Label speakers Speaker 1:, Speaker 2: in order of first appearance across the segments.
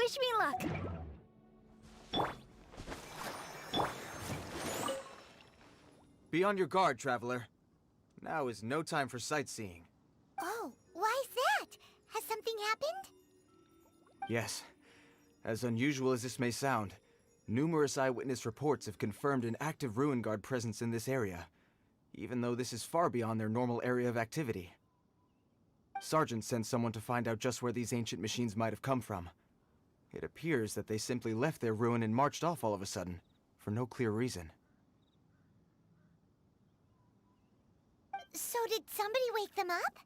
Speaker 1: Wish me luck.
Speaker 2: Be on your guard, traveler. Now is no time for sightseeing.
Speaker 1: Oh, why's that? Has something happened?
Speaker 2: Yes. As unusual as this may sound, numerous eyewitness reports have confirmed an active ruin guard presence in this area, even though this is far beyond their normal area of activity. Sergeant sent someone to find out just where these ancient machines might have come from. It appears that they simply left their ruin and marched off all of a sudden, for no clear reason.
Speaker 1: So did somebody wake them up?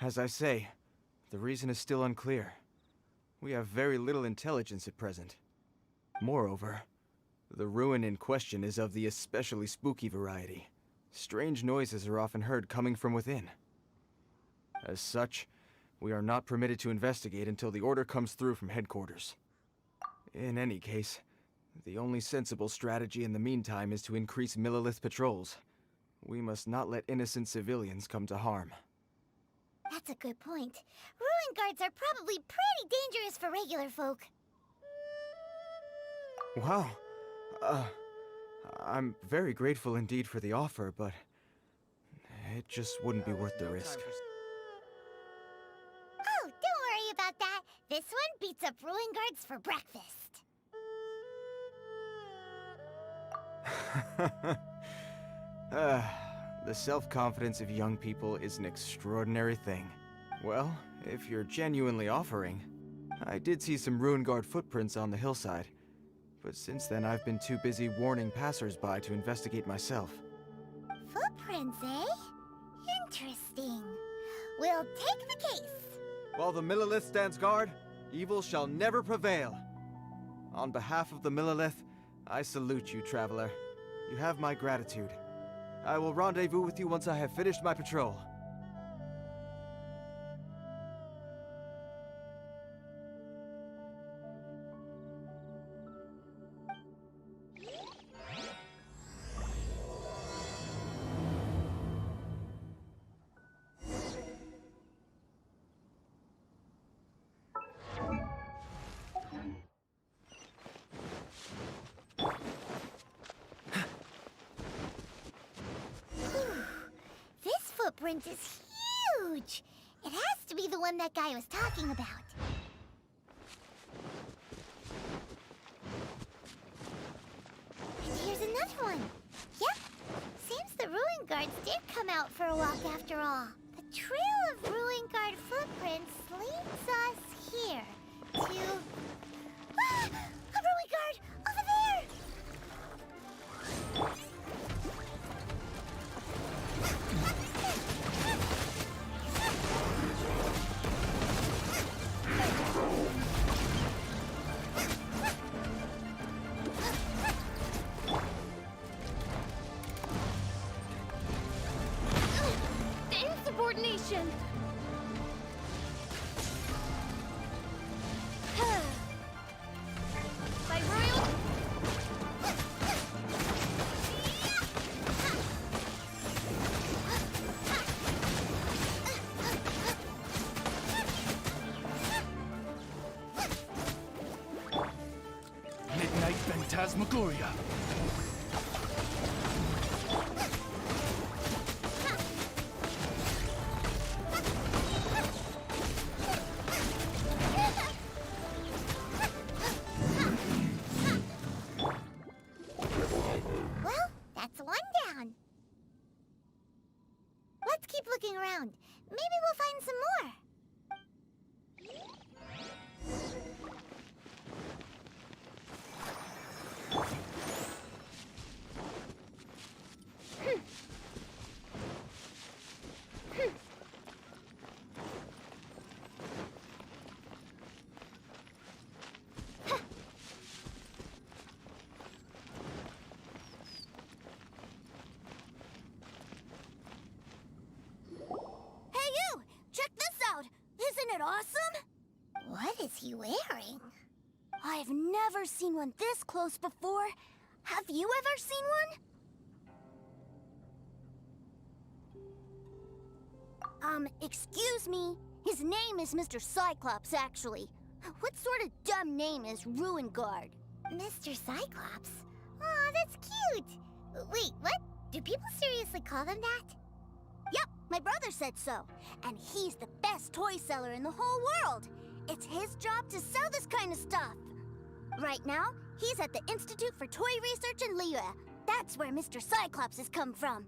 Speaker 2: As I say, the reason is still unclear. We have very little intelligence at present. Moreover, the ruin in question is of the especially spooky variety. Strange noises are often heard coming from within. As such, we are not permitted to investigate until the order comes through from headquarters. In any case, the only sensible strategy in the meantime is to increase Millilith patrols. We must not let innocent civilians come to harm.
Speaker 1: That's a good point. Ruin guards are probably pretty dangerous for regular folk.
Speaker 2: Wow. I'm very grateful indeed for the offer, but it just wouldn't be worth the risk.
Speaker 1: Oh, don't worry about that. This one beats up ruin guards for breakfast.
Speaker 2: The self-confidence of young people is an extraordinary thing. Well, if you're genuinely offering, I did see some ruin guard footprints on the hillside, but since then I've been too busy warning passers-by to investigate myself.
Speaker 1: Footprints, eh? Interesting. We'll take the case.
Speaker 2: While the Millilith stands guard, evil shall never prevail. On behalf of the Millilith, I salute you, traveler. You have my gratitude. I will rendezvous with you once I have finished my patrol.
Speaker 1: Footprint is huge! It has to be the one that guy was talking about. And here's another one. Yep, seems the ruin guards did come out for a walk after all. The trail of ruin guard footprints leads us here to... Ah! A ruin guard! Over there!
Speaker 3: Insubordination! By royal...
Speaker 4: Midnight Phantasmagoria.
Speaker 1: Well, that's one down. Let's keep looking around. Maybe we'll find some more. Hey you! Check this out! Isn't it awesome? What is he wearing? I've never seen one this close before. Have you ever seen one? Excuse me. His name is Mr. Cyclops, actually.
Speaker 3: What sort of dumb name is Ruin Guard?
Speaker 1: Mr. Cyclops. Aw, that's cute. Wait, what? Do people seriously call them that?
Speaker 3: Yep, my brother said so. And he's the best toy seller in the whole world. It's his job to sell this kind of stuff. Right now, he's at the Institute for Toy Research in Liyue. That's where Mr. Cyclops has come from.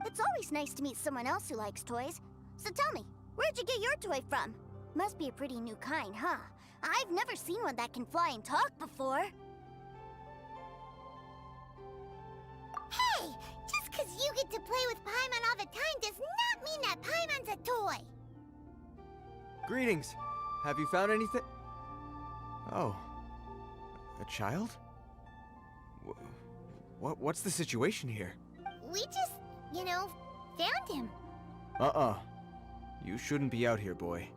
Speaker 3: It's always nice to meet someone else who likes toys. So tell me, where'd you get your toy from? Must be a pretty new kind, huh? I've never seen one that can fly and talk before.
Speaker 1: Hey! Just 'cause you get to play with Paimon all the time does not mean that Paimon's a toy!
Speaker 2: Greetings. Have you found anything? Oh. A child? What's the situation here?
Speaker 1: We just, found him.
Speaker 2: Uh-uh. You shouldn't be out here, boy.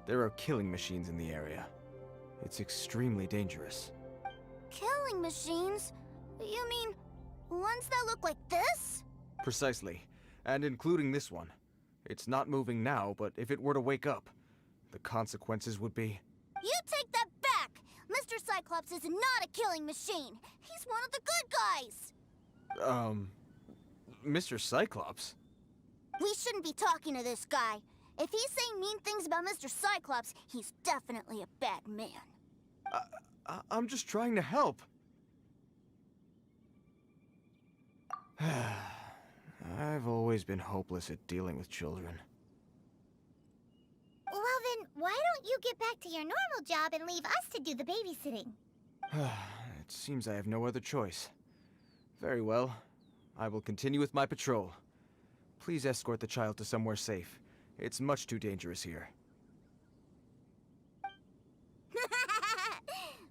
Speaker 2: There are killing machines in the area. It's extremely dangerous.
Speaker 3: Killing machines? You mean ones that look like this?
Speaker 2: Precisely. And including this one. It's not moving now, but if it were to wake up, the consequences would be...
Speaker 3: You take that back! Mr. Cyclops is not a killing machine. He's one of the good guys.
Speaker 2: Mr. Cyclops?
Speaker 3: We shouldn't be talking to this guy. If he's saying mean things about Mr. Cyclops, he's definitely a bad man.
Speaker 2: I'm just trying to help. I've always been hopeless at dealing with children.
Speaker 1: Well then, why don't you get back to your normal job and leave us to do the babysitting?
Speaker 2: It seems I have no other choice. Very well. I will continue with my patrol. Please escort the child to somewhere safe. It's much too dangerous here.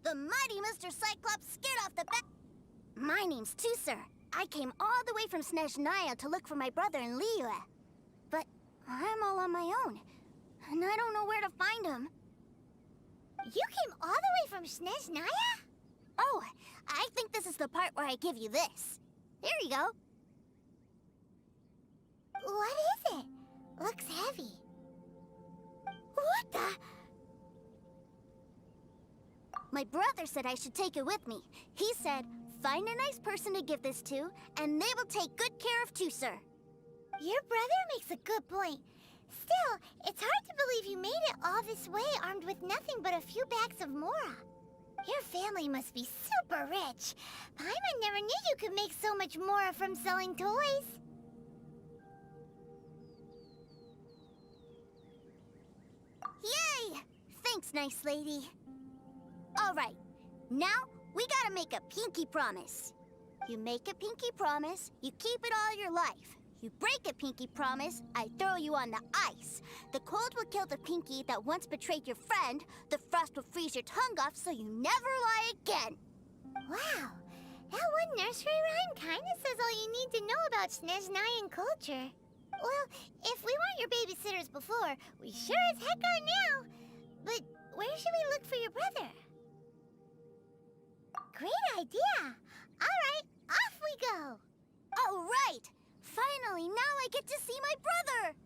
Speaker 3: The mighty Mr. Cyclops scared off the bat. My name's Tusser. I came all the way from Snezhnaya to look for my brother in Liyue. But I'm all on my own, and I don't know where to find him.
Speaker 1: You came all the way from Snezhnaya?
Speaker 3: Oh, I think this is the part where I give you this. Here you go.
Speaker 1: What is it? Looks heavy. What the?
Speaker 3: My brother said I should take it with me. He said, find a nice person to give this to, and they will take good care of Tusser.
Speaker 1: Your brother makes a good point. Still, it's hard to believe you made it all this way armed with nothing but a few bags of Mora. Your family must be super rich. Paimon never knew you could make so much Mora from selling toys.
Speaker 3: Yay! Thanks, nice lady. All right, now we gotta make a pinky promise. You make a pinky promise, you keep it all your life. You break a pinky promise, I throw you on the ice. The cold will kill the pinky that once betrayed your friend. The frost will freeze your tongue off so you never lie again.
Speaker 1: Wow, that one nursery rhyme kinda says all you need to know about Snezhnayan culture. Well, if we weren't your babysitters before, we sure as heck are now. But where should we look for your brother? Great idea! Alright, off we go!
Speaker 3: All right! Finally, now I get to see my brother!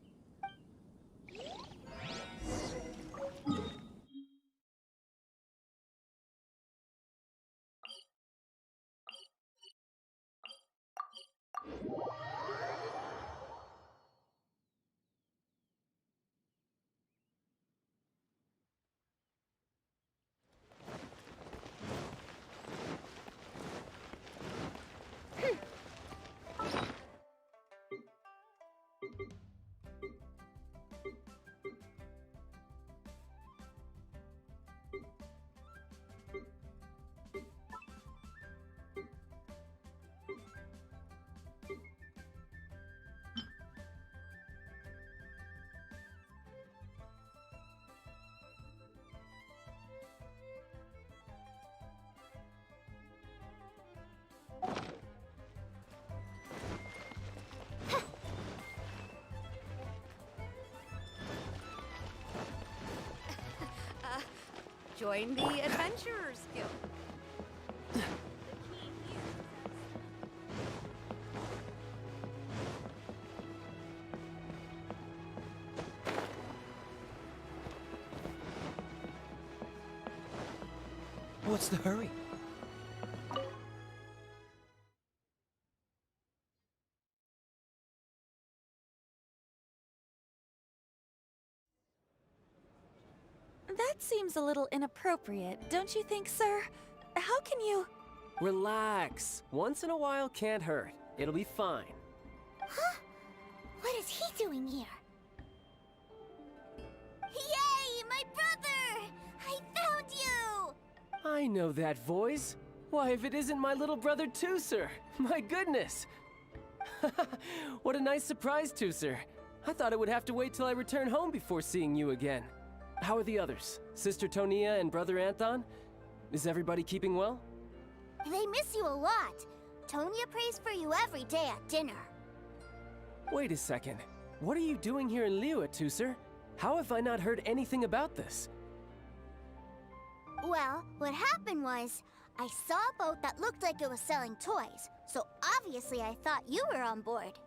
Speaker 5: Join the Adventurers Guild.
Speaker 6: What's the hurry?
Speaker 7: That seems a little inappropriate, don't you think, sir? How can you...
Speaker 8: Relax. Once in a while can't hurt. It'll be fine.
Speaker 1: Huh? What is he doing here?
Speaker 3: Yay, my brother! I found you!
Speaker 8: I know that voice. Why, if it isn't my little brother Tooser! My goodness! What a nice surprise, Tooser. I thought I would have to wait till I return home before seeing you again. How are the others? Sister Tonia and Brother Anthon? Is everybody keeping well?
Speaker 3: They miss you a lot. Tonya prays for you every day at dinner.
Speaker 8: Wait a second. What are you doing here in Liyue, Tooser? How have I not heard anything about this?
Speaker 3: Well, what happened was, I saw a boat that looked like it was selling toys, so obviously I thought you were on board.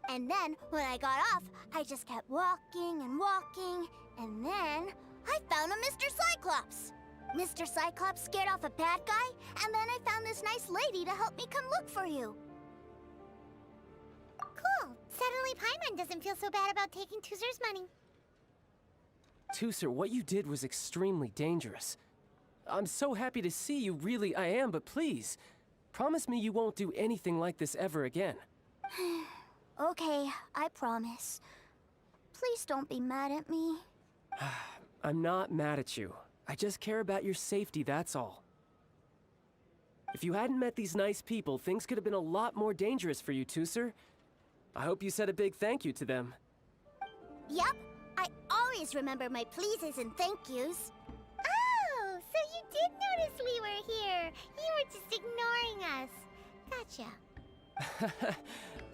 Speaker 3: And then, when I got off, I just kept walking and walking, and then I found a Mr. Cyclops. Mr. Cyclops scared off a bad guy, and then I found this nice lady to help me come look for you.
Speaker 1: Cool. Suddenly Paimon doesn't feel so bad about taking Tooser's money.
Speaker 8: Tooser, what you did was extremely dangerous. I'm so happy to see you, really I am, but please, promise me you won't do anything like this ever again.
Speaker 3: Okay, I promise. Please don't be mad at me.
Speaker 8: I'm not mad at you. I just care about your safety, that's all. If you hadn't met these nice people, things could have been a lot more dangerous for you, Tooser. I hope you said a big thank you to them.
Speaker 3: Yep, I always remember my pleases and thank yous.
Speaker 1: Oh, so you did notice we were here. You were just ignoring us. Gotcha.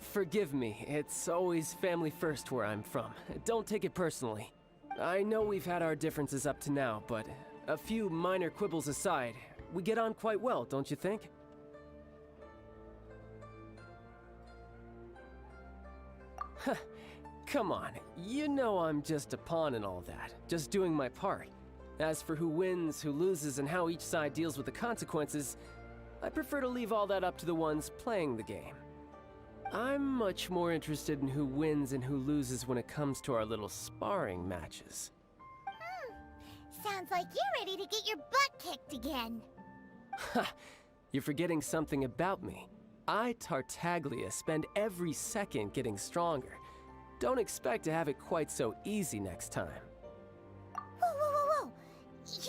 Speaker 8: Forgive me, it's always family first where I'm from. Don't take it personally. I know we've had our differences up to now, but a few minor quibbles aside, we get on quite well, don't you think? Come on, you know I'm just a pawn and all that, just doing my part. As for who wins, who loses, and how each side deals with the consequences, I prefer to leave all that up to the ones playing the game. I'm much more interested in who wins and who loses when it comes to our little sparring matches.
Speaker 1: Sounds like you're ready to get your butt kicked again.
Speaker 8: Ha! You're forgetting something about me. I, Tartaglia, spend every second getting stronger. Don't expect to have it quite so easy next time.
Speaker 1: Whoa, whoa, whoa, whoa!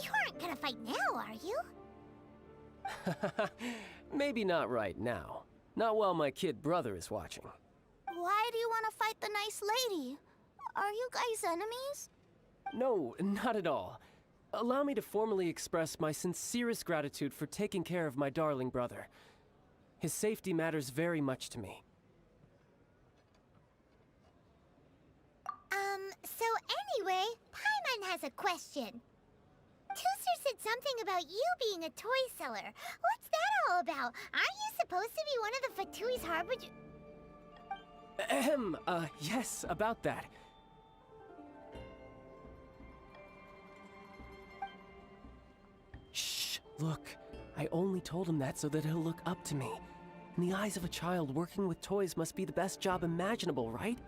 Speaker 1: You aren't gonna fight now, are you?
Speaker 8: Maybe not right now. Not while my kid brother is watching.
Speaker 3: Why do you want to fight the nice lady? Are you guys enemies?
Speaker 8: No, not at all. Allow me to formally express my sincerest gratitude for taking care of my darling brother. His safety matters very much to me.
Speaker 1: So anyway, Paimon has a question. Tooser said something about you being a toy seller. What's that all about? Aren't you supposed to be one of the Fatui's harbinger?
Speaker 8: Yes, about that. Shh, look. I only told him that so that he'll look up to me. In the eyes of a child, working with toys must be the best job imaginable, right?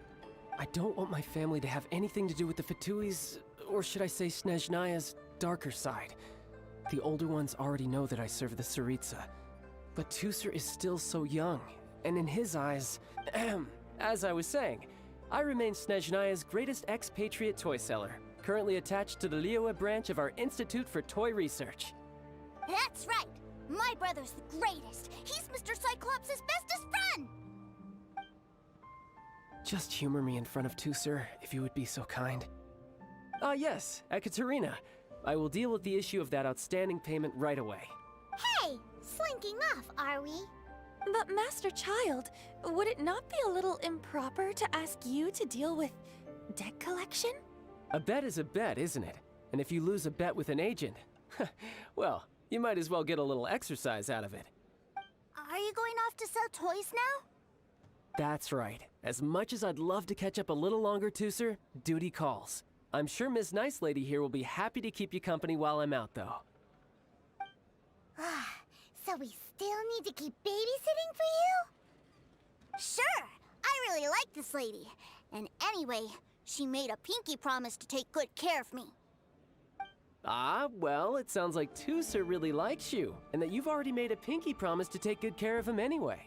Speaker 8: I don't want my family to have anything to do with the Fatui's, or should I say Snezhnaya's, darker side. The older ones already know that I serve the Tsaritsa. But Tooser is still so young, and in his eyes, as I was saying, I remain Snezhnaya's greatest expatriate toy seller, currently attached to the Liyue branch of our Institute for Toy Research.
Speaker 3: That's right! My brother's the greatest! He's Mr. Cyclops' bestest friend!
Speaker 8: Just humor me in front of Tooser, if you would be so kind. Ah yes, Ekaterina. I will deal with the issue of that outstanding payment right away.
Speaker 1: Hey, slinking off, are we?
Speaker 7: But Master Child, would it not be a little improper to ask you to deal with debt collection?
Speaker 8: A bet is a bet, isn't it? And if you lose a bet with an agent, well, you might as well get a little exercise out of it.
Speaker 3: Are you going off to sell toys now?
Speaker 8: That's right. As much as I'd love to catch up a little longer, Tooser, duty calls. I'm sure Miss Nice Lady here will be happy to keep you company while I'm out, though.
Speaker 1: So we still need to keep babysitting for you?
Speaker 3: Sure, I really like this lady. And anyway, she made a pinky promise to take good care of me.
Speaker 8: Ah, well, it sounds like Tusser really likes you, and that you've already made a pinky promise to take good care of him anyway.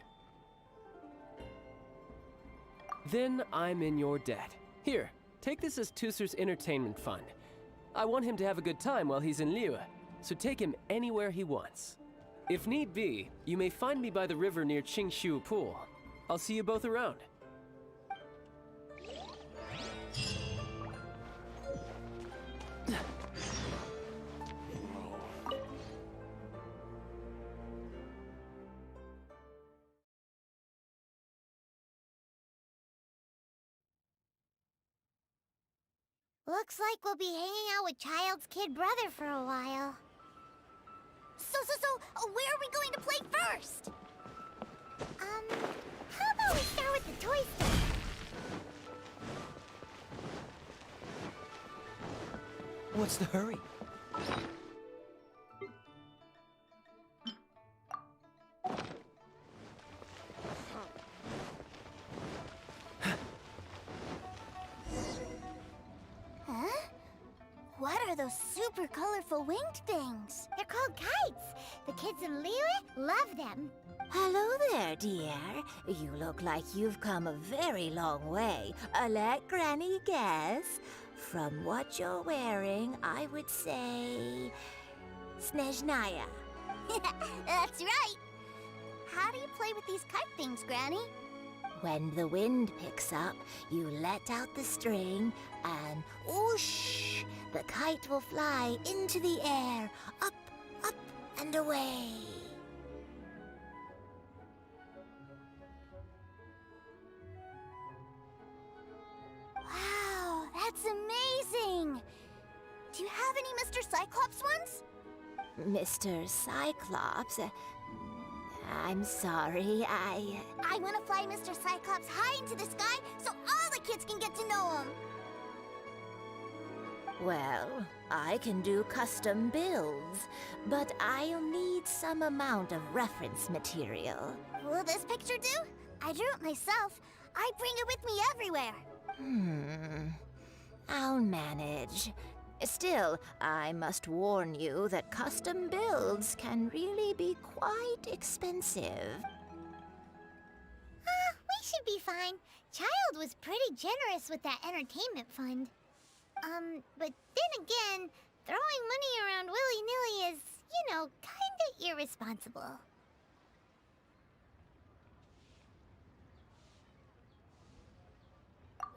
Speaker 8: Then I'm in your debt. Here, take this as Tusser's entertainment fund. I want him to have a good time while he's in Liyue, so take him anywhere he wants. If need be, you may find me by the river near Qingshu Pool. I'll see you both around.
Speaker 1: Looks like we'll be hanging out with Child's kid brother for a while.
Speaker 3: So, where are we going to play first?
Speaker 1: How about we start with the toy store?
Speaker 2: What's the hurry?
Speaker 3: Huh? What are those super colorful winged things?
Speaker 1: They're called kites. The kids in Liyue love them.
Speaker 6: Hello there, dear. You look like you've come a very long way. Let Granny guess. From what you're wearing, I would say... Snezhnaya.
Speaker 3: That's right. How do you play with these kite things, Granny?
Speaker 6: When the wind picks up, you let out the string, and whoosh! The kite will fly into the air, up, up, and away.
Speaker 3: Wow, that's amazing! Do you have any Mr. Cyclops ones?
Speaker 6: Mr. Cyclops, I'm sorry,
Speaker 3: I want to fly Mr. Cyclops high into the sky so all the kids can get to know him.
Speaker 6: Well, I can do custom builds, but I'll need some amount of reference material.
Speaker 3: Will this picture do? I drew it myself. I bring it with me everywhere.
Speaker 6: I'll manage. Still, I must warn you that custom builds can really be quite expensive.
Speaker 1: We should be fine. Child was pretty generous with that entertainment fund. But then again, throwing money around willy-nilly is, kinda irresponsible.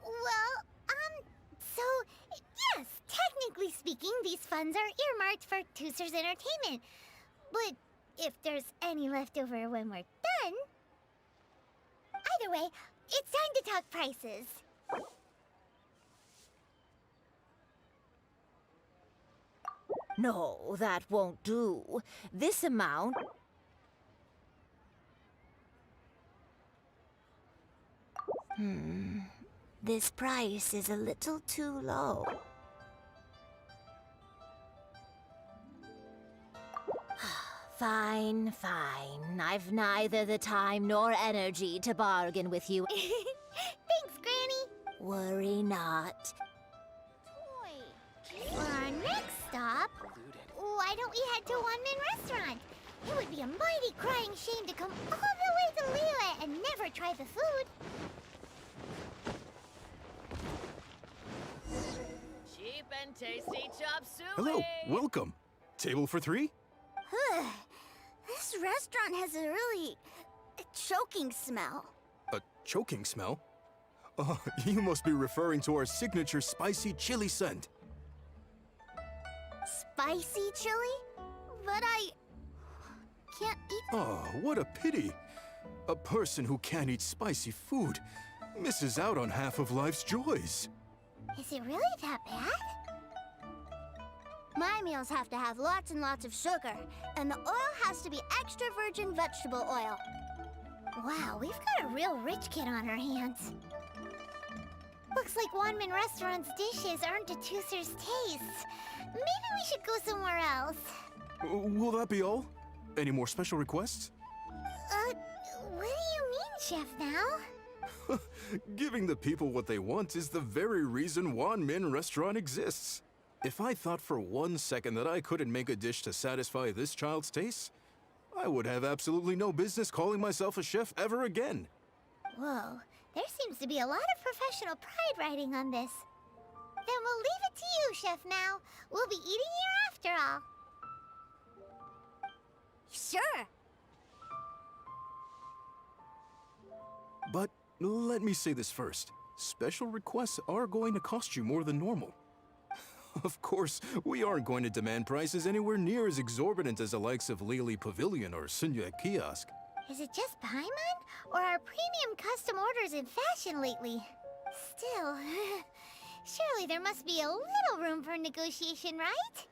Speaker 1: Well, so, yes, technically speaking, these funds are earmarked for Tusser's entertainment. But if there's any left over when we're done... Either way, it's time to talk prices.
Speaker 6: No, that won't do. This amount... This price is a little too low. Fine, fine. I've neither the time nor energy to bargain with you.
Speaker 1: Thanks, Granny.
Speaker 6: Worry not.
Speaker 1: For our next stop, why don't we head to One-Man Restaurant? It would be a mighty crying shame to come all the way to Liyue and never try the food.
Speaker 5: Cheap and tasty chop suey.
Speaker 4: Hello, welcome. Table for 3?
Speaker 3: This restaurant has a really choking smell.
Speaker 4: A choking smell? Oh, you must be referring to our signature spicy chili scent.
Speaker 3: Spicy chili? But I can't eat.
Speaker 4: Oh, what a pity. A person who can't eat spicy food misses out on half of life's joys.
Speaker 1: Is it really that bad?
Speaker 3: My meals have to have lots and lots of sugar, and the oil has to be extra virgin vegetable oil.
Speaker 1: Wow, we've got a real rich kid on our hands. Looks like One-Man Restaurant's dishes aren't to Tusser's taste. Maybe we should go somewhere else.
Speaker 4: Will that be all? Any more special requests?
Speaker 1: What do you mean, Chef now?
Speaker 4: Giving the people what they want is the very reason Wan Min Restaurant exists. If I thought for 1 second that I couldn't make a dish to satisfy this child's taste, I would have absolutely no business calling myself a chef ever again.
Speaker 1: Whoa, there seems to be a lot of professional pride riding on this. Then we'll leave it to you, Chef Mao. We'll be eating here after all.
Speaker 3: Sure.
Speaker 4: But let me say this first. Special requests are going to cost you more than normal. Of course, we aren't going to demand prices anywhere near as exorbitant as the likes of Lily Pavilion or Sunye Kiosk.
Speaker 1: Is it just Paimon? Or are premium custom orders in fashion lately? Still, surely there must be a little room for negotiation, right?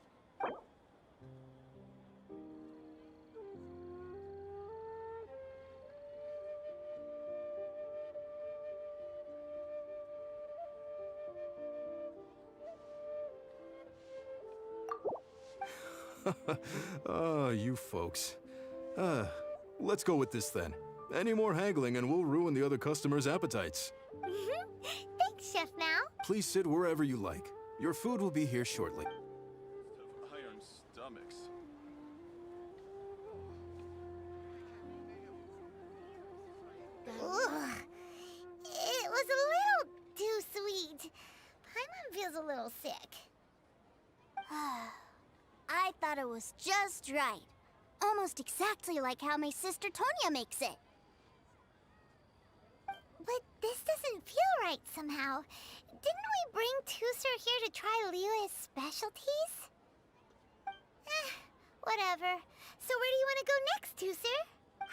Speaker 4: You folks. Let's go with this then. Any more haggling and we'll ruin the other customers' appetites.
Speaker 1: Thanks, Chef Mao.
Speaker 4: Please sit wherever you like. Your food will be here shortly.
Speaker 9: Iron stomachs.
Speaker 1: Ugh. It was a little too sweet. Paimon feels a little sick.
Speaker 3: I thought it was just right. Almost exactly like how my sister Tonya makes it.
Speaker 1: But this doesn't feel right somehow. Didn't we bring Tusser here to try Liyue's specialties? Whatever. So where do you want to go next, Tusser?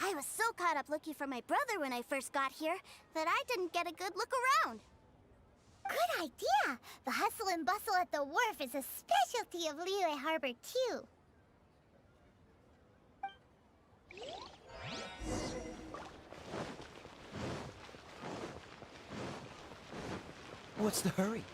Speaker 3: I was so caught up looking for my brother when I first got here that I didn't get a good look around.
Speaker 1: Good idea! The hustle and bustle at the wharf is a specialty of Liyue Harbor, too.
Speaker 2: What's the hurry?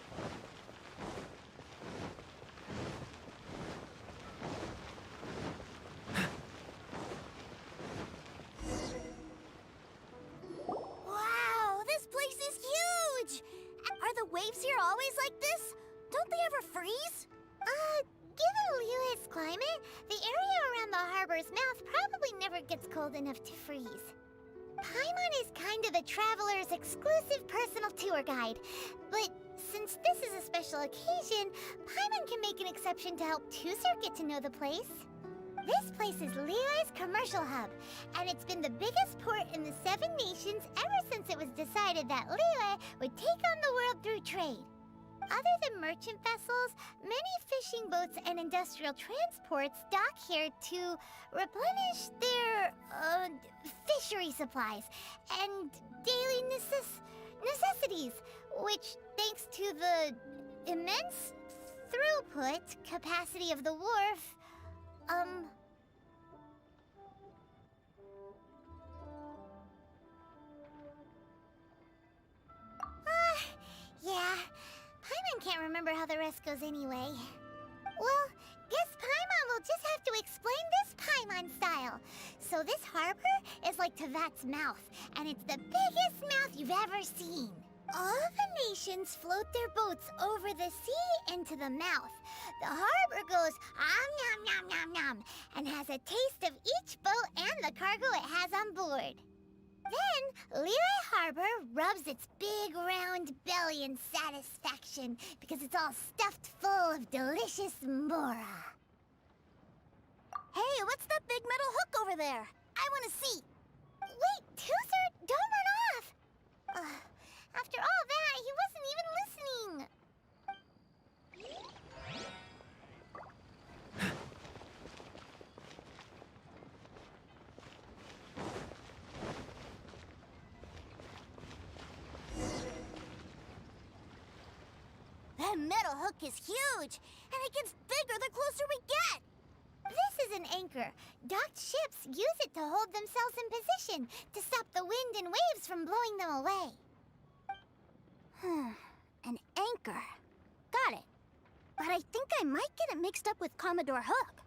Speaker 3: Wow, this place is huge! Are the waves here always like this? Don't they ever freeze?
Speaker 1: Given Liyue's climate, the area around the harbor's mouth probably never gets cold enough to freeze. Paimon is kind of the traveler's exclusive personal tour guide. But since this is a special occasion, Paimon can make an exception to help Tusser get to know the place. This place is Liyue's commercial hub, and it's been the biggest port in the 7 nations ever since it was decided that Liyue would take on the world through trade. Other than merchant vessels, many fishing boats and industrial transports dock here to replenish their, fishery supplies and daily necessities, which, thanks to the immense throughput capacity of the wharf, yeah. Paimon can't remember how the rest goes anyway. Well, guess Paimon will just have to explain this Paimon style. So this harbor is like Tevat's mouth, and it's the biggest mouth you've ever seen. All the nations float their boats over the sea into the mouth. The harbor goes nom nom nom nom and has a taste of each boat and the cargo it has on board. Then, Liyue Harbor rubs its big round belly in satisfaction because it's all stuffed full of delicious mora.
Speaker 3: Hey, what's that big metal hook over there? I want to see.
Speaker 1: Wait, Tusser, don't run off! After all that, he wasn't even listening.
Speaker 3: That metal hook is huge, and it gets bigger the closer we get.
Speaker 1: This is an anchor. Docked ships use it to hold themselves in position to stop the wind and waves from blowing them away.
Speaker 3: An anchor. Got it. But I think I might get it mixed up with Commodore Hook.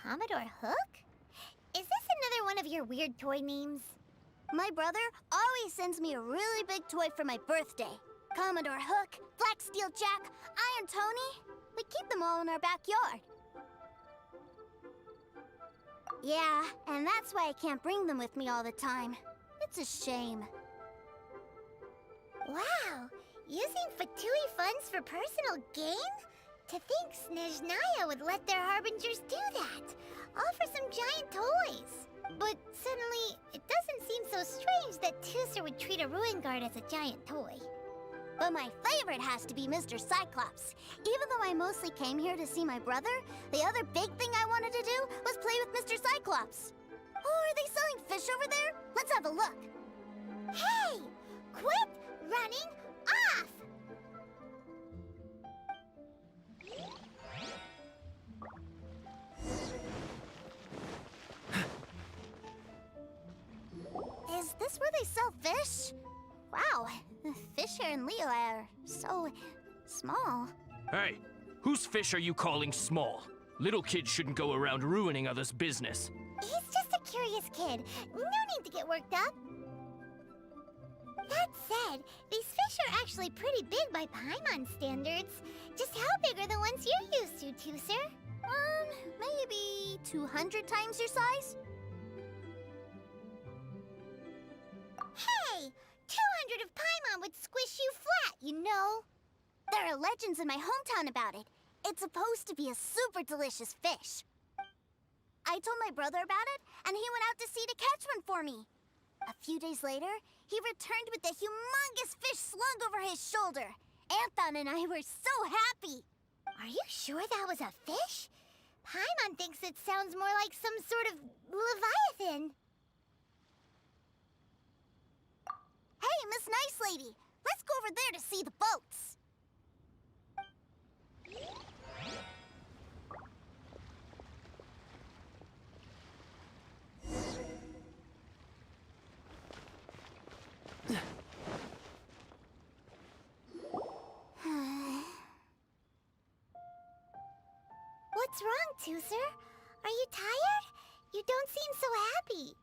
Speaker 1: Commodore Hook? another one of your weird toy memes?
Speaker 3: My brother always sends me a really big toy for my birthday. Commodore Hook, Black Steel Jack, Iron Tony. We keep them all in our backyard. Yeah, and that's why I can't bring them with me all the time. It's a shame.
Speaker 1: Wow, using Fatui funds for personal gain? To think Snezhnaya would let their harbingers do that, all for some giant toys. But suddenly, it doesn't seem so strange that Tusser would treat a ruin guard as a giant toy.
Speaker 3: But my favorite has to be Mr. Cyclops. Even though I mostly came here to see my brother, the other big thing I wanted to do was play with Mr. Cyclops. Oh, are they selling fish over there? Let's have a look.
Speaker 1: Hey! Quit running off!
Speaker 3: Is this where they sell fish? Wow, the fish here in Leo are so small.
Speaker 10: Hey, whose fish are you calling small? Little kids shouldn't go around ruining others' business.
Speaker 1: He's just a curious kid. No need to get worked up. That said, these fish are actually pretty big by Paimon standards. Just how big are the ones you're used to, Tusser?
Speaker 3: Maybe 200 times your size?
Speaker 1: Hey! 200 of Paimon would squish you flat, you know.
Speaker 3: There are legends in my hometown about it. It's supposed to be a super delicious fish. I told my brother about it, and he went out to sea to catch one for me. A few days later, he returned with a humongous fish slung over his shoulder. Anthon and I were so happy.
Speaker 1: Are you sure that was a fish? Paimon thinks it sounds more like some sort of leviathan.
Speaker 3: Hey, Miss Nice Lady, let's go over there to see the boats.
Speaker 1: What's wrong, Tusser? Are you tired? You don't seem so happy.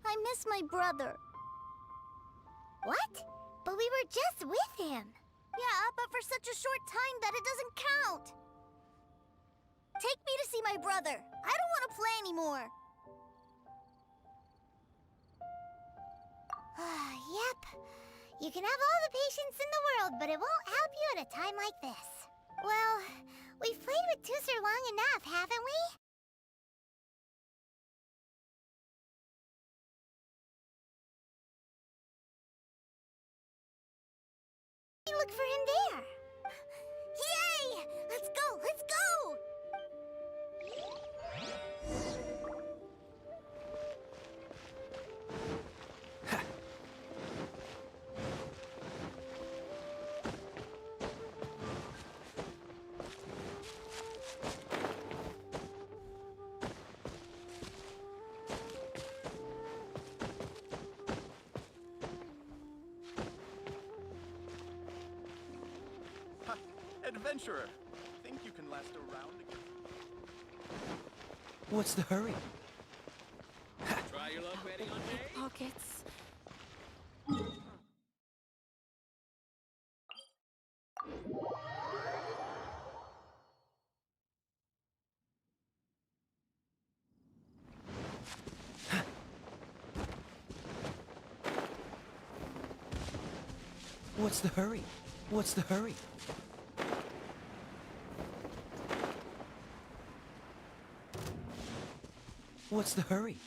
Speaker 3: I miss my brother.
Speaker 1: What? But we were just with him.
Speaker 3: Yeah, but for such a short time that it doesn't count. Take me to see my brother. I don't want to play anymore.
Speaker 1: Yep. You can have all the patience in the world, but it won't help you at a time like this. Well, we've played with Tusser long enough, haven't we? Look for him there.
Speaker 3: Yay! Let's go! Let's go!
Speaker 9: Ha! Adventurer! Think you can last a round again?
Speaker 8: What's the hurry?
Speaker 5: Try your luck betting on me?
Speaker 7: Pockets.
Speaker 8: What's the hurry? What's the hurry? What's the hurry?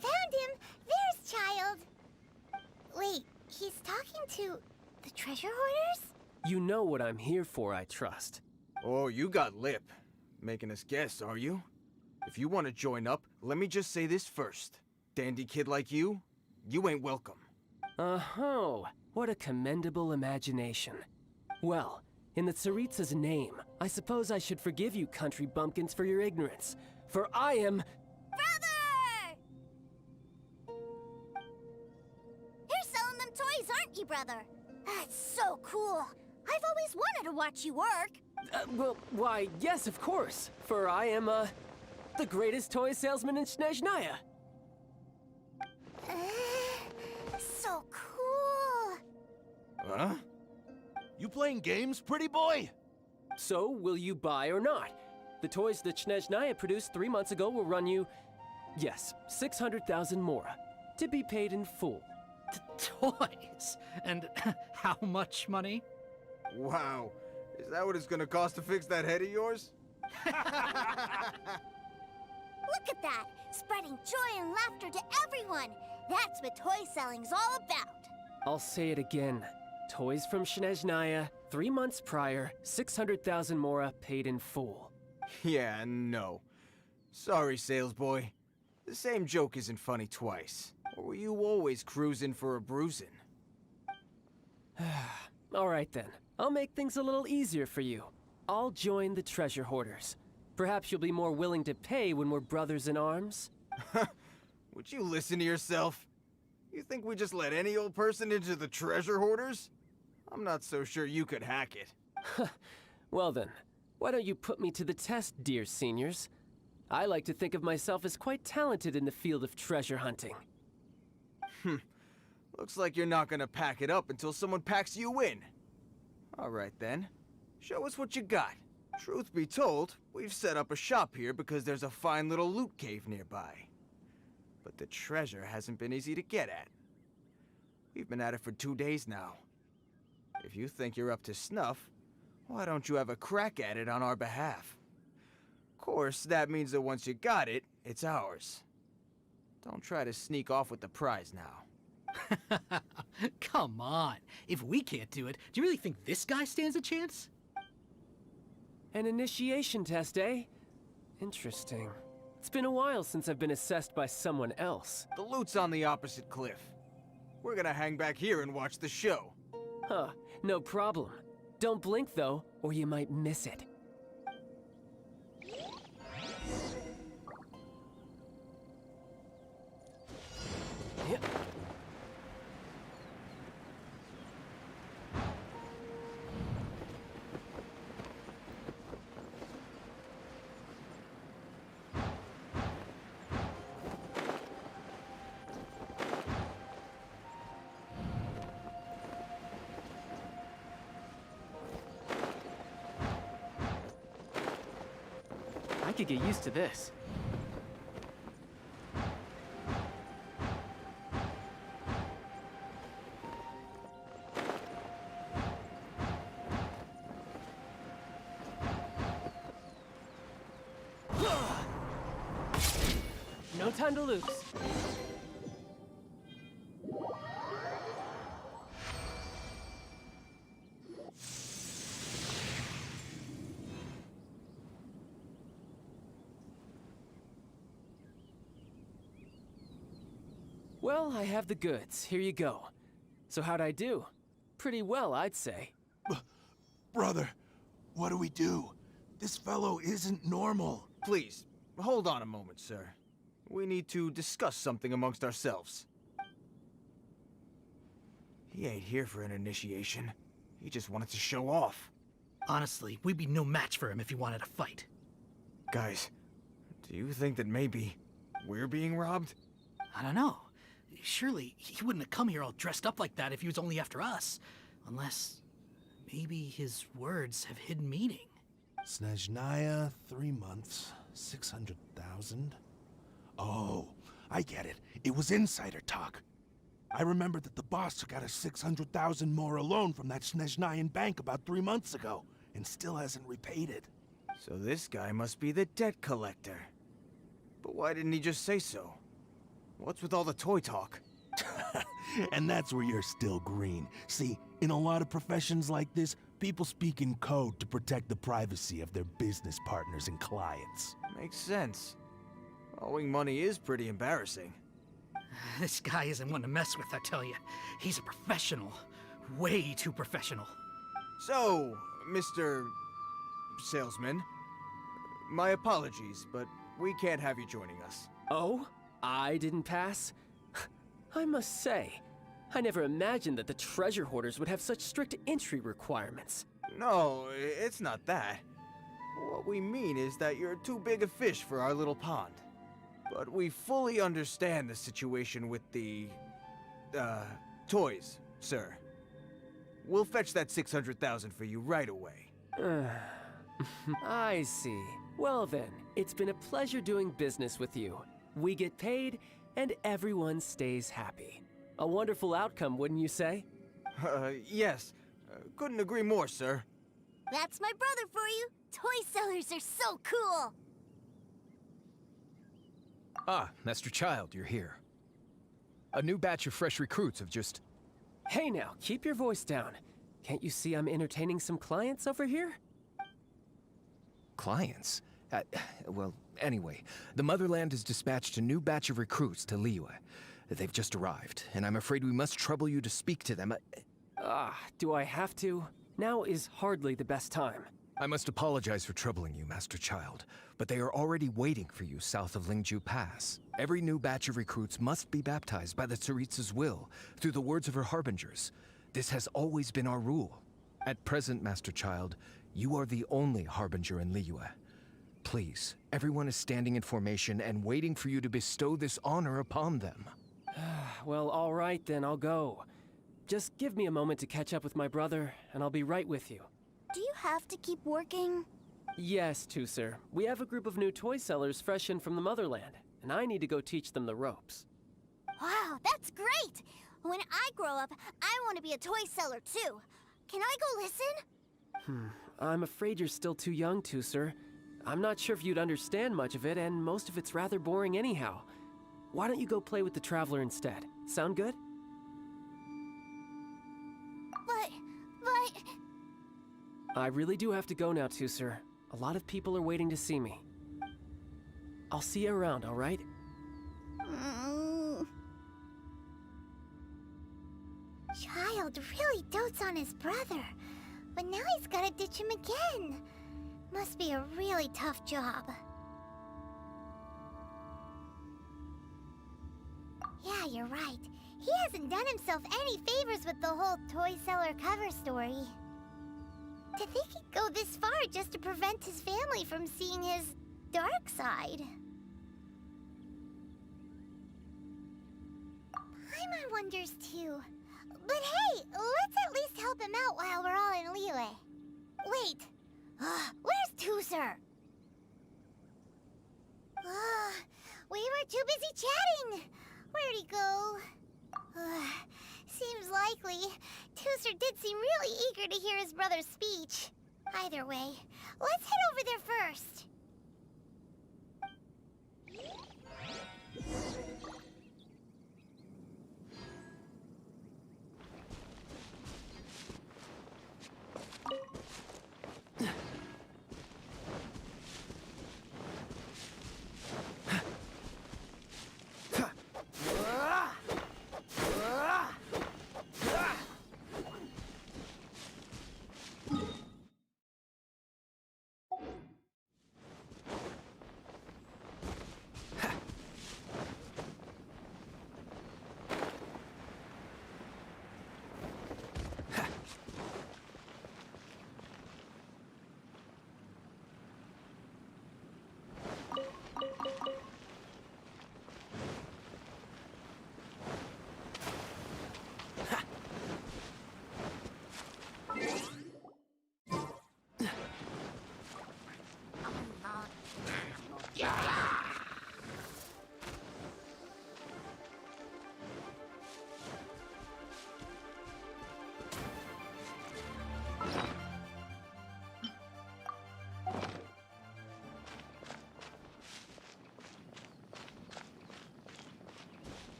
Speaker 1: Found him! There's Child! Wait, he's talking to the treasure hoarders?
Speaker 8: You know what I'm here for, I trust.
Speaker 2: Oh, you got lip. Making us guess, are you? If you want to join up, let me just say this first. Dandy kid like you ain't welcome.
Speaker 8: Oh, what a commendable imagination. Well, in the Tsaritsa's name, I suppose I should forgive you country bumpkins for your ignorance. For I am...
Speaker 3: Brother! You're selling them toys, aren't you, brother? That's so cool. I've always wanted to watch you work.
Speaker 8: Well, why, yes, of course. For I am, the greatest toy salesman in Snezhnaya.
Speaker 3: So cool.
Speaker 2: Huh?
Speaker 11: You playing games, pretty boy?
Speaker 8: So, will you buy or not? The toys that Snezhnaya produced 3 months ago will run you, yes, 600,000 mora, to be paid in full.
Speaker 12: Toys? And how much money?
Speaker 2: Wow. Is that what it's gonna cost to fix that head of yours?
Speaker 3: Look at that! Spreading joy and laughter to everyone! That's what toy selling's all about!
Speaker 8: I'll say it again. Toys from Snezhnaya, 3 months prior, 600,000 mora paid in full.
Speaker 2: Yeah, no. Sorry, sales boy. The same joke isn't funny twice. Or were you always cruising for a bruising?
Speaker 8: All right then. I'll make things a little easier for you. I'll join the treasure hoarders. Perhaps you'll be more willing to pay when we're brothers in arms?
Speaker 2: Would you listen to yourself? You think we just let any old person into the treasure hoarders? I'm not so sure you could hack it.
Speaker 8: Well then, why don't you put me to the test, dear seniors? I like to think of myself as quite talented in the field of treasure hunting.
Speaker 2: Looks like you're not gonna pack it up until someone packs you in. Alright then, show us what you got. Truth be told, we've set up a shop here because there's a fine little loot cave nearby. But the treasure hasn't been easy to get at. We've been at it for 2 days now. If you think you're up to snuff, why don't you have a crack at it on our behalf? Of course, that means that once you got it, it's ours. Don't try to sneak off with the prize now.
Speaker 12: Come on. If we can't do it, do you really think this guy stands a chance?
Speaker 8: An initiation test, eh? Interesting. It's been a while since I've been assessed by someone else.
Speaker 2: The loot's on the opposite cliff. We're gonna hang back here and watch the show.
Speaker 8: Huh, no problem. Don't blink though, or you might miss it. Yep.
Speaker 12: I could get used to this.
Speaker 8: No time to lose. Well, I have the goods. Here you go. So how'd I do? Pretty well, I'd say.
Speaker 11: Brother, what do we do? This fellow isn't normal.
Speaker 2: Please, hold on a moment, sir. We need to discuss something amongst ourselves. He ain't here for an initiation. He just wanted to show off.
Speaker 12: Honestly, we'd be no match for him if he wanted to fight.
Speaker 2: Guys, do you think that maybe we're being robbed?
Speaker 12: I don't know. Surely he wouldn't have come here all dressed up like that if he was only after us. Unless maybe his words have hidden meaning.
Speaker 11: Snezhnaya, 3 months, 600,000. Oh, I get it. It was insider talk. I remember that the boss took out a 600,000 more loan from that Snezhnayan bank about 3 months ago, and still hasn't repaid it.
Speaker 2: So this guy must be the debt collector. But why didn't he just say so? What's with all the toy talk?
Speaker 11: And that's where you're still green. See, in a lot of professions like this, people speak in code to protect the privacy of their business partners and clients.
Speaker 2: Makes sense. Owing money is pretty embarrassing.
Speaker 12: This guy isn't one to mess with, I tell you. He's a professional. Way too professional.
Speaker 2: So, Mr. Salesman, my apologies, but we can't have you joining us.
Speaker 8: Oh? I didn't pass? I must say, I never imagined that the treasure hoarders would have such strict entry requirements.
Speaker 2: No, it's not that. What we mean is that you're too big a fish for our little pond. But we fully understand the situation with the, toys, sir. We'll fetch that 600,000 for you right away.
Speaker 8: I see. Well then, it's been a pleasure doing business with you. We get paid, and everyone stays happy. A wonderful outcome, wouldn't you say?
Speaker 2: Yes. Couldn't agree more, sir.
Speaker 3: That's my brother for you. Toy sellers are so cool.
Speaker 13: Ah, Master Child, you're here. A new batch of fresh recruits have just...
Speaker 8: Hey now, keep your voice down. Can't you see I'm entertaining some clients over here?
Speaker 13: Clients? Well, anyway, the Motherland has dispatched a new batch of recruits to Liyue. They've just arrived, and I'm afraid we must trouble you to speak to them.
Speaker 8: Do I have to? Now is hardly the best time.
Speaker 13: I must apologize for troubling you, Master Child, but they are already waiting for you south of Lingju Pass. Every new batch of recruits must be baptized by the Tsaritsa's will, through the words of her harbingers. This has always been our rule. At present, Master Child, you are the only harbinger in Liyue. Please, everyone is standing in formation and waiting for you to bestow this honor upon them.
Speaker 8: Well, all right then, I'll go. Just give me a moment to catch up with my brother, and I'll be right with you.
Speaker 3: Do you have to keep working?
Speaker 8: Yes, sir. We have a group of new toy sellers fresh in from the Motherland, and I need to go teach them the ropes.
Speaker 3: Wow, that's great! When I grow up, I want to be a toy seller too. Can I go listen?
Speaker 8: I'm afraid you're still too young to, sir. I'm not sure if you'd understand much of it, and most of it's rather boring anyhow. Why don't you go play with the Traveler instead? Sound good?
Speaker 3: But...
Speaker 8: I really do have to go now, sir. A lot of people are waiting to see me. I'll see you around, all right?
Speaker 1: Child really dotes on his brother, but now he's gotta ditch him again. Must be a really tough job. Yeah, you're right. He hasn't done himself any favors with the whole toy seller cover story. To think he'd go this far just to prevent his family from seeing his dark side. Paimon wonders too. But hey, let's at least help him out while we're all in Liyue. Wait, where's Tuser? We were too busy chatting. Where'd he go? Seems likely. Tuser did seem really eager to hear his brother's speech. Either way, let's head over there first.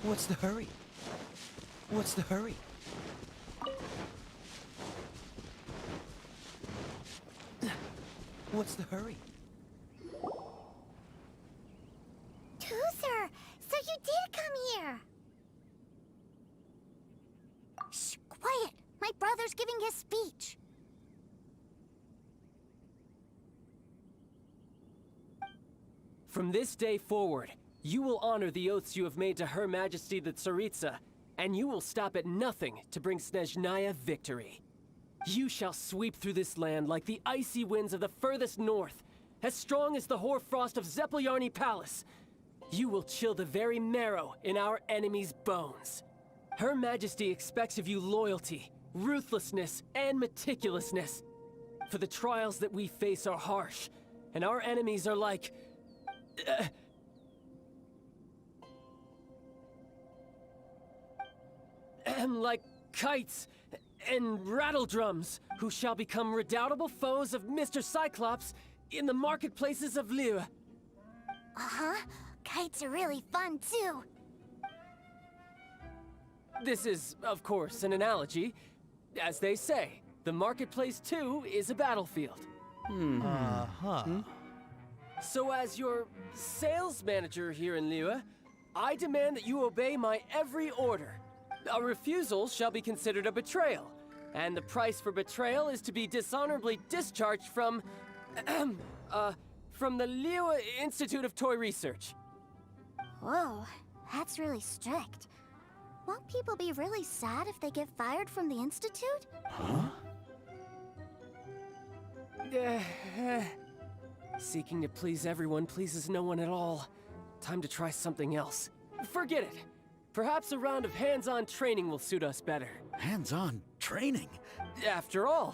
Speaker 13: What's the hurry? What's the hurry? What's the hurry?
Speaker 8: From this day forward, you will honor the oaths you have made to Her Majesty the Tsaritsa, and you will stop at nothing to bring Snezhnaya victory. You shall sweep through this land like the icy winds of the furthest north, as strong as the hoarfrost of Zepelyarny Palace. You will chill the very marrow in our enemies' bones. Her Majesty expects of you loyalty, ruthlessness, and meticulousness. For the trials that we face are harsh, and our enemies are like... like kites and rattledrums, who shall become redoubtable foes of Mr. Cyclops in the marketplaces of Liyue.
Speaker 3: Uh-huh. Kites are really fun, too.
Speaker 8: This is, of course, an analogy. As they say, the marketplace, too, is a battlefield. So as your sales manager here in Liyue, I demand that you obey my every order. A refusal shall be considered a betrayal, and the price for betrayal is to be dishonorably discharged from the Liyue Institute of Toy Research.
Speaker 3: Whoa, that's really strict. Won't people be really sad if they get fired from the Institute?
Speaker 8: Seeking to please everyone pleases no one at all. Time to try something else. Forget it. Perhaps a round of hands-on training will suit us better.
Speaker 12: Hands-on training?
Speaker 8: After all,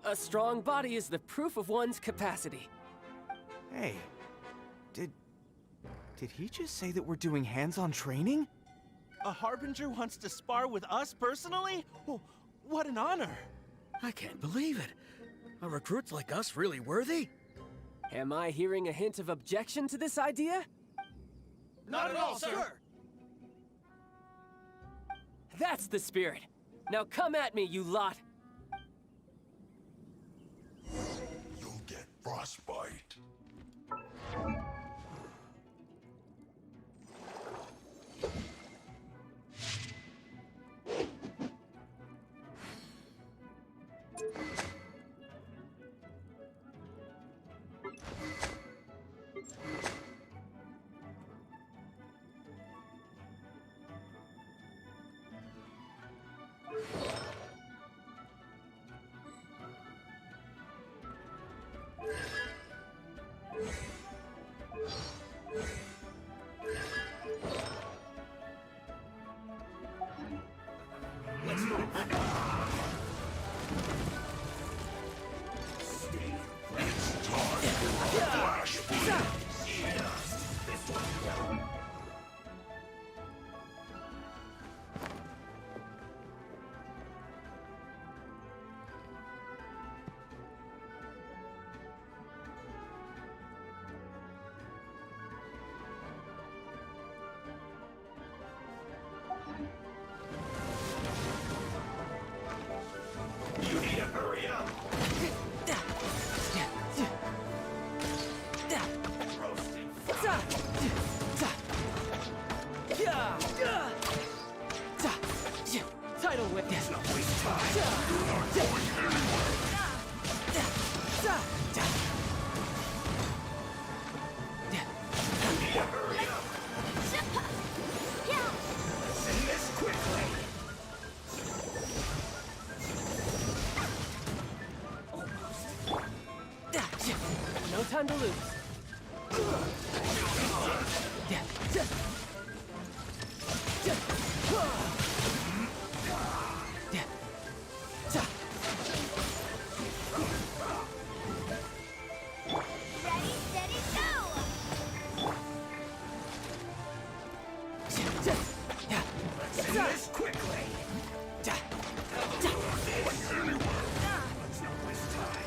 Speaker 8: a strong body is the proof of one's capacity.
Speaker 2: Hey, did he just say that we're doing hands-on training?
Speaker 9: A Harbinger wants to spar with us personally? Oh, what an honor!
Speaker 12: I can't believe it. Are recruits like us really worthy?
Speaker 8: Am I hearing a hint of objection to this idea?
Speaker 9: Not at all, sir!
Speaker 8: That's the spirit. Now come at me, you lot.
Speaker 11: You'll get frostbite.
Speaker 8: Tidal whip.
Speaker 11: Let's not waste time. You're not going anywhere. We need to hurry up. Send this quickly.
Speaker 8: No time to lose.
Speaker 1: Ready, steady, go!
Speaker 11: Send this quickly. Let's not waste time.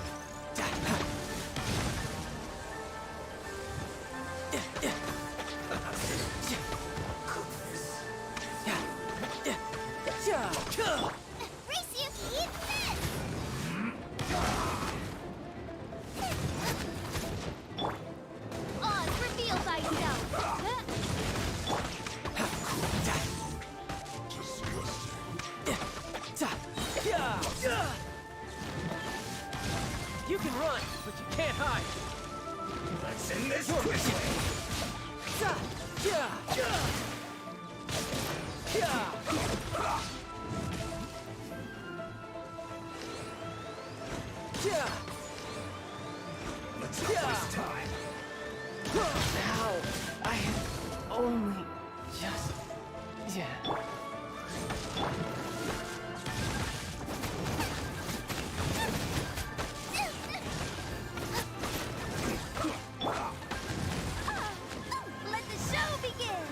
Speaker 1: Ryusuke, eat this! Oz, reveal thyself!
Speaker 8: You can run, but you can't hide.
Speaker 10: Let's end this quickly! Let's go this time!
Speaker 8: Now, I only just... Yeah.
Speaker 3: Let the show begin!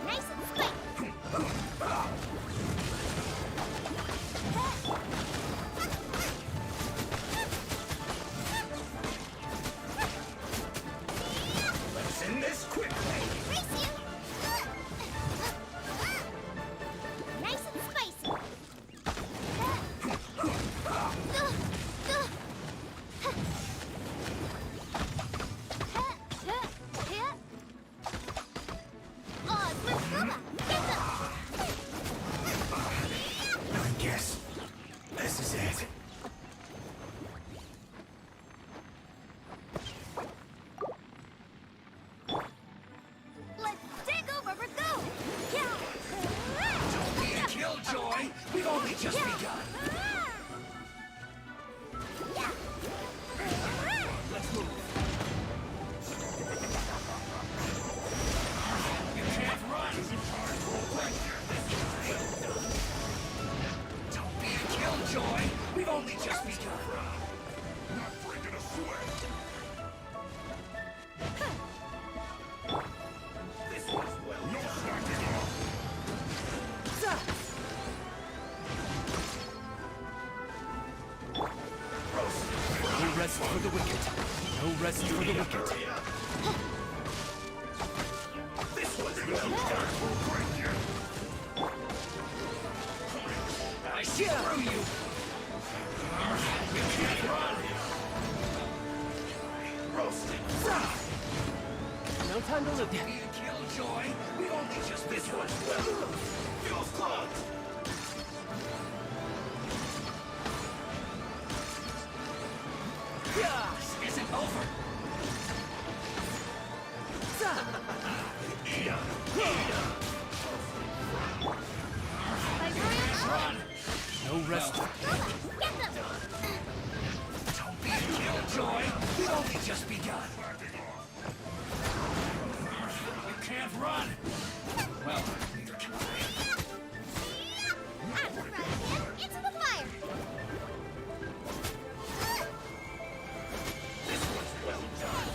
Speaker 1: Nice and squick.
Speaker 10: Let's end this quickly!
Speaker 1: Race you. Nice and spicy.
Speaker 3: Oh, it's Scuba! Get them!
Speaker 10: I guess this is it.
Speaker 3: Let's take over for go!
Speaker 10: Don't be a killjoy! We've only just begun! Let's move. You can't run! Don't be a killjoy! We've only just begun! Not breaking a sweat! This was well done! No slacking off!
Speaker 8: No rest for the wicked. No rest for the wicked.
Speaker 10: This was well done! I see through you! You can't run! Roasted!
Speaker 8: No time to look.
Speaker 10: Be a killjoy! We've only just this one's well. Feels clogged! This isn't over! Run!
Speaker 8: No rest.
Speaker 3: Get them!
Speaker 10: Don't be a killjoy! We've only just begun! You can't run! Well, neither can I.
Speaker 1: I'm running into the fire.
Speaker 10: This was well done!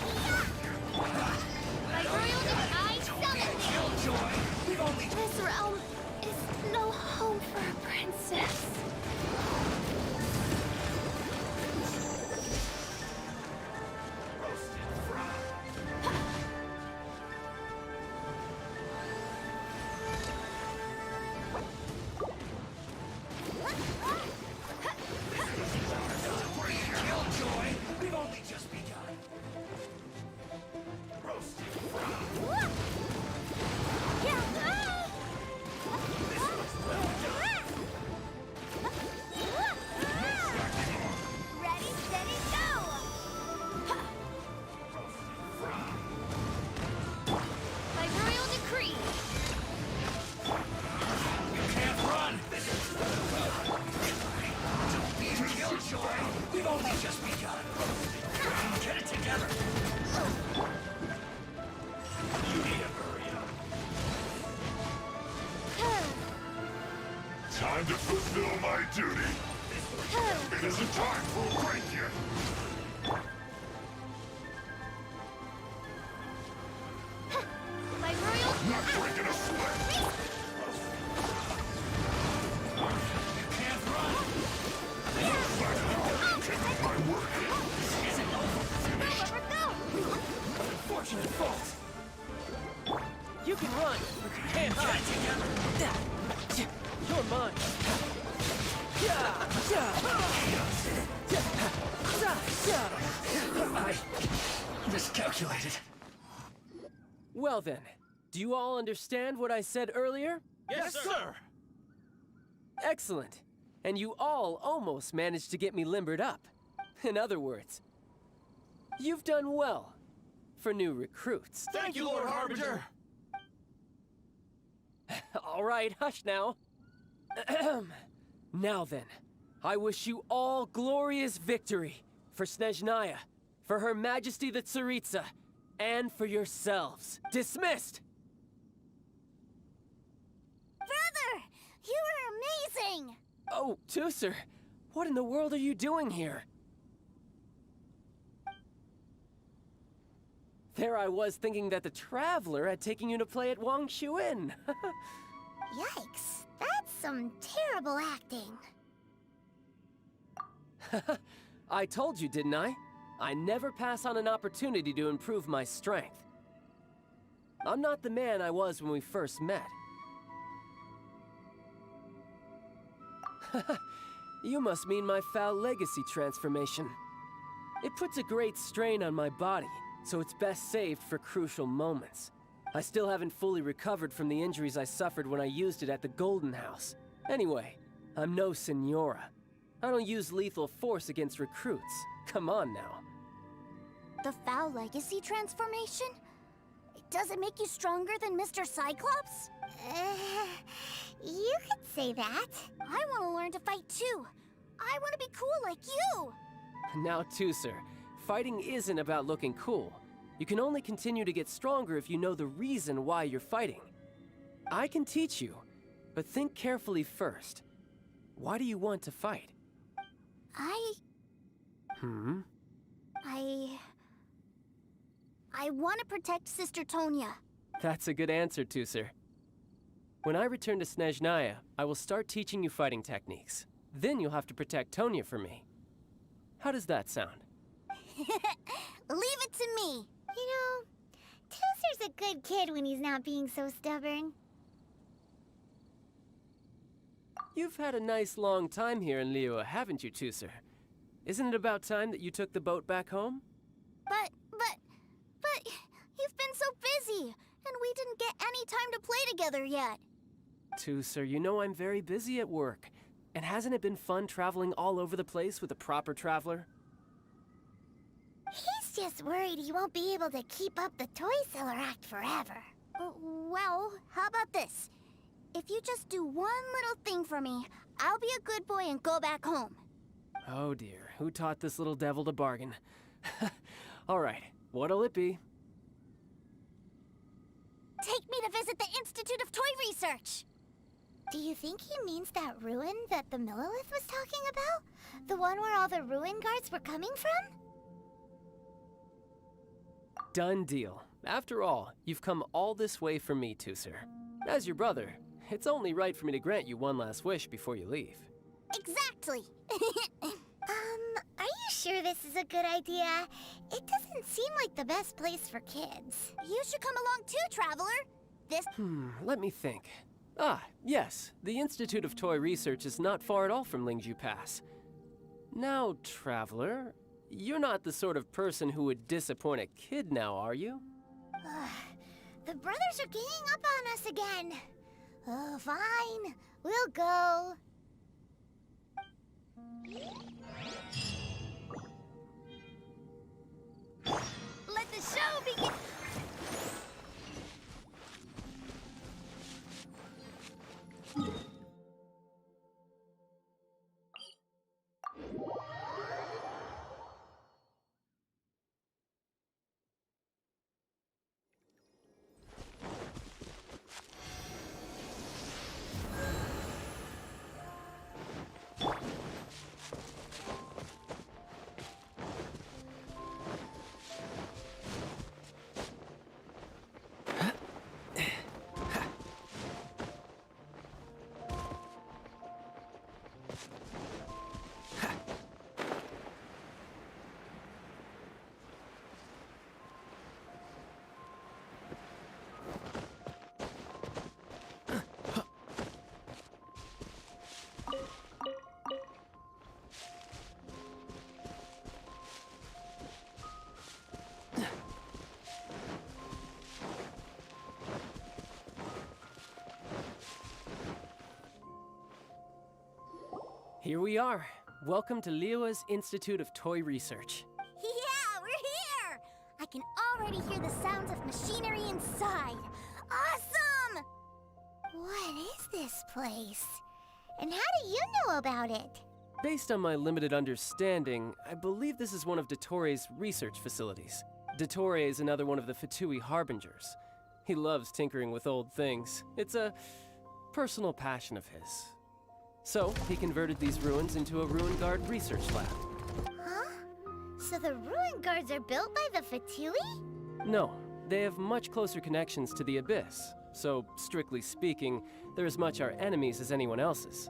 Speaker 1: My royal I
Speaker 10: Don't be a
Speaker 1: summon thee.
Speaker 10: killjoy! We've only
Speaker 7: This realm is no home for a princess.
Speaker 10: roasted fried! Killjoy! We've only just begun! Roasted fried! This was well done!
Speaker 3: Ready, steady, go!
Speaker 1: By royal decree.
Speaker 10: You can't run! This is well done! Don't be a killjoy! We've only just begun! Get it together! You need to hurry up!
Speaker 14: Time to fulfill my duty. It isn't time for a break yet.
Speaker 1: By royal
Speaker 14: Not breaking a sweat.
Speaker 10: You can't run!
Speaker 14: Taking my word.
Speaker 10: This isn't over!
Speaker 3: Over go!
Speaker 10: Unfortunate fault!
Speaker 8: You can run. Can't
Speaker 10: Get it together!
Speaker 8: You're mine.
Speaker 10: I miscalculated.
Speaker 8: Well then, Do you all understand what I said earlier?
Speaker 5: Yes, sir.
Speaker 8: Excellent. And you all almost managed to get me limbered up. In other words, you've done well for new recruits.
Speaker 5: Thank you, Lord Harbinger.
Speaker 8: All right, hush now. Now then, I wish you all glorious victory for Snezhnaya, for Her Majesty the Tsaritsa, and for yourselves. Dismissed!
Speaker 3: Brother, you were amazing!
Speaker 8: Oh, Tusser, what in the world are you doing here? There I was thinking that the Traveler had taken you to play at Wangshuin.
Speaker 1: Yikes, that's some terrible acting.
Speaker 8: I told you, didn't I? I never pass on an opportunity to improve my strength. I'm not the man I was when we first met. You must mean my foul legacy transformation. It puts a great strain on my body, so it's best saved for crucial moments. I still haven't fully recovered from the injuries I suffered when I used it at the Golden House. Anyway, I'm no Senora. I don't use lethal force against recruits. Come on now.
Speaker 3: The foul legacy transformation? Does it make you stronger than Mr. Cyclops?
Speaker 1: You could say that.
Speaker 3: I want to learn to fight too. I want to be cool like you.
Speaker 8: Now, Tusser, fighting isn't about looking cool. You can only continue to get stronger if you know the reason why you're fighting. I can teach you, but think carefully first. Why do you want to fight?
Speaker 3: I want to protect Sister Tonya.
Speaker 8: That's a good answer, Tusser. When I return to Snezhnaya, I will start teaching you fighting techniques. Then you'll have to protect Tonya for me. How does that sound?
Speaker 3: Leave it to me.
Speaker 1: You know, Tusser's a good kid when he's not being so stubborn.
Speaker 8: You've had a nice long time here in Liyue, haven't you, Tusser? Isn't it about time that you took the boat back home?
Speaker 3: But you've been so busy, and we didn't get any time to play together yet.
Speaker 8: Tusser, you know I'm very busy at work. And hasn't it been fun traveling all over the place with a proper traveler?
Speaker 1: He's just worried he won't be able to keep up the toy seller act forever.
Speaker 3: Well, how about this? If you just do one little thing for me, I'll be a good boy and go back home.
Speaker 8: Oh dear, who taught this little devil to bargain? All right, what'll it be?
Speaker 3: Take me to visit the Institute of Toy Research.
Speaker 1: Do you think he means that ruin that the Millilith was talking about? The one where all the ruin guards were coming from?
Speaker 8: Done deal. After all, you've come all this way for me, Tusser. As your brother, it's only right for me to grant you one last wish before you leave.
Speaker 3: Exactly.
Speaker 1: Are you sure this is a good idea? It doesn't seem like the best place for kids.
Speaker 3: You should come along too, Traveler.
Speaker 8: Let me think. Yes, the Institute of Toy Research is not far at all from Lingju Pass. Now, Traveler, you're not the sort of person who would disappoint a kid now, are you?
Speaker 1: The brothers are ganging up on us again. Oh, fine. We'll go.
Speaker 3: Let the show begin.
Speaker 8: Here we are. Welcome to Liyue's Institute of Toy Research.
Speaker 3: Yeah, we're here! I can already hear the sounds of machinery inside. Awesome!
Speaker 1: What is this place? And how do you know about it?
Speaker 8: Based on my limited understanding, I believe this is one of Dottoro's research facilities. Dottore is another one of the Fatui Harbingers. He loves tinkering with old things. It's a personal passion of his. So, he converted these ruins into a Ruin Guard research lab.
Speaker 1: Huh? So the ruin guards are built by the Fatui?
Speaker 8: No, they have much closer connections to the Abyss. So, strictly speaking, they're as much our enemies as anyone else's.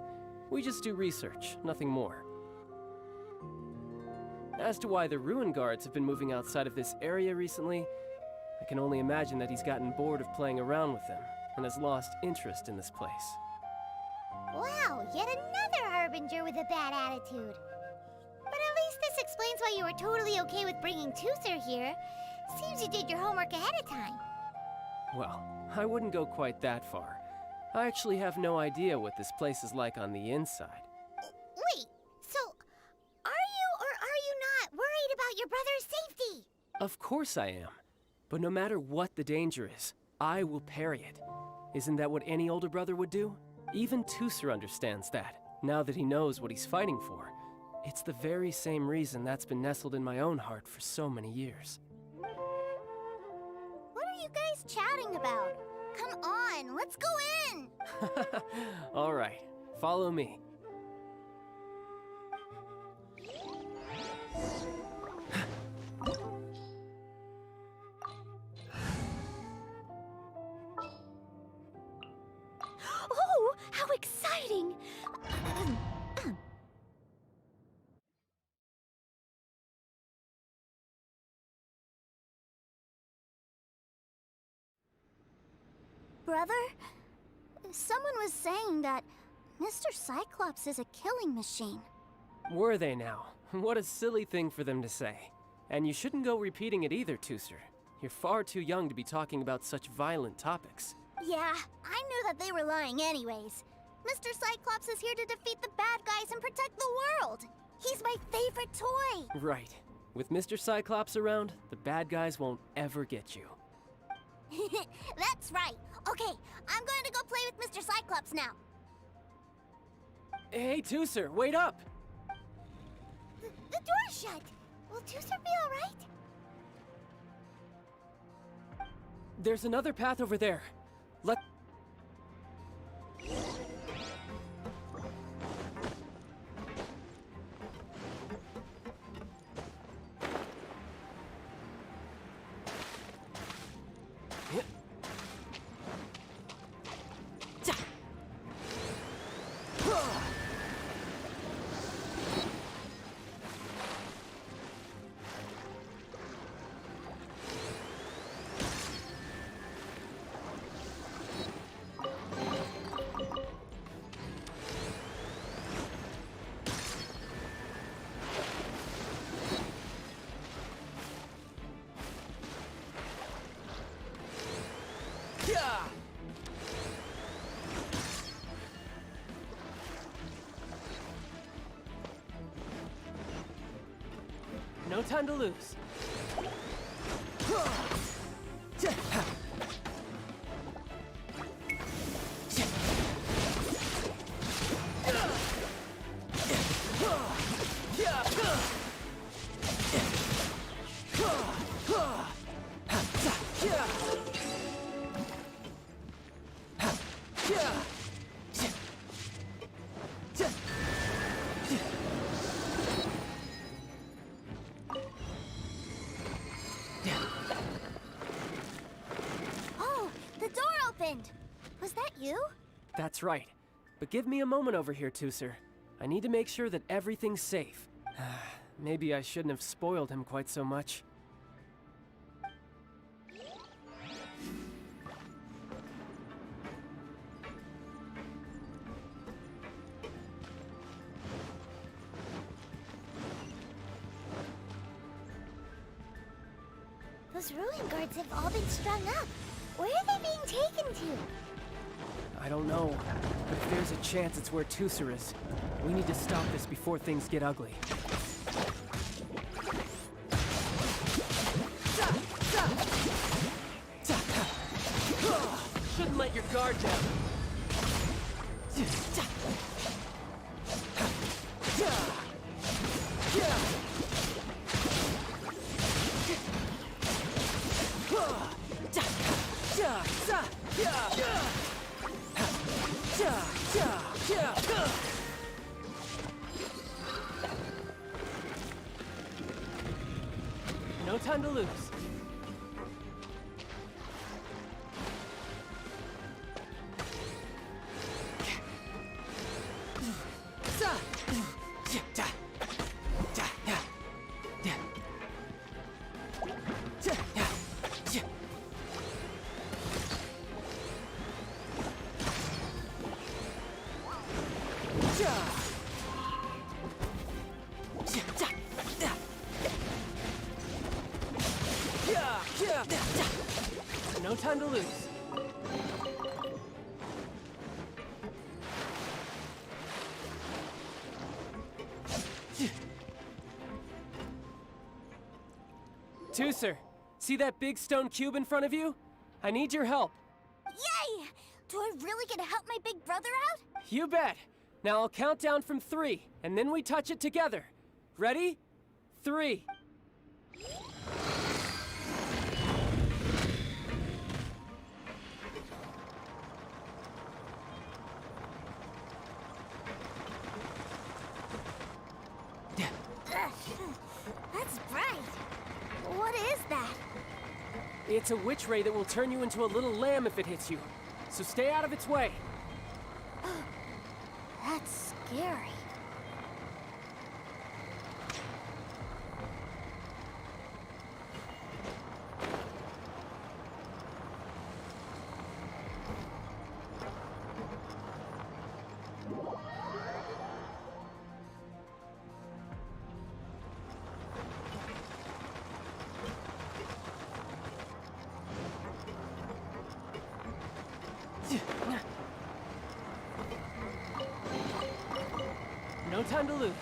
Speaker 8: We just do research, nothing more. As to why the Ruin Guards have been moving outside of this area recently, I can only imagine that he's gotten bored of playing around with them and has lost interest in this place.
Speaker 1: Wow, yet another Harbinger with a bad attitude. But at least this explains why you were totally okay with bringing Toother here. Seems you did your homework ahead of time.
Speaker 8: Well, I wouldn't go quite that far. I actually have no idea what this place is like on the inside.
Speaker 1: Wait, so are you or are you not worried about your brother's safety?
Speaker 8: Of course I am. But no matter what the danger is, I will parry it. Isn't that what any older brother would do? Even Toother understands that, now that he knows what he's fighting for. It's the very same reason that's been nestled in my own heart for so many years.
Speaker 3: What are you guys chatting about? Come on, let's go in!
Speaker 8: All right, follow me.
Speaker 7: Oh, how exciting!
Speaker 3: Brother, someone was saying that Mr. Cyclops is a killing machine.
Speaker 8: Were they now? What a silly thing for them to say. And you shouldn't go repeating it either, Toother. You're far too young to be talking about such violent topics.
Speaker 3: Yeah, I knew that they were lying anyways. Mr. Cyclops is here to defeat the bad guys and protect the world. He's my favorite toy.
Speaker 8: Right. With Mr. Cyclops around, the bad guys won't ever get you.
Speaker 3: That's right. Okay, I'm going to go play with Mr. Cyclops now.
Speaker 8: Hey, Toother, wait up!
Speaker 1: The door's shut. Will Toother be all right?
Speaker 8: There's another path over there. Let... No time to lose.
Speaker 3: Oh, the door opened. Was that you?
Speaker 8: That's right. But give me a moment over here, Toother. I need to make sure that everything's safe. Maybe I shouldn't have spoiled him quite so much.
Speaker 1: Those ruin guards have all been strung up. Where are they being taken to?
Speaker 8: I don't know. But if there's a chance it's where Tusser is, we need to stop this before things get ugly. Shouldn't let your guard down. No time to lose. No time to lose. Tusser, see that big stone cube in front of you? I need your help.
Speaker 3: Yay! Do I really get to help my big brother out?
Speaker 8: You bet. Now I'll count down from 3, and then we touch it together. Ready? 3.
Speaker 3: That's bright. What is that?
Speaker 8: It's a witch ray that will turn you into a little lamb if it hits you. So stay out of its way.
Speaker 3: That's scary.
Speaker 8: No time to lose.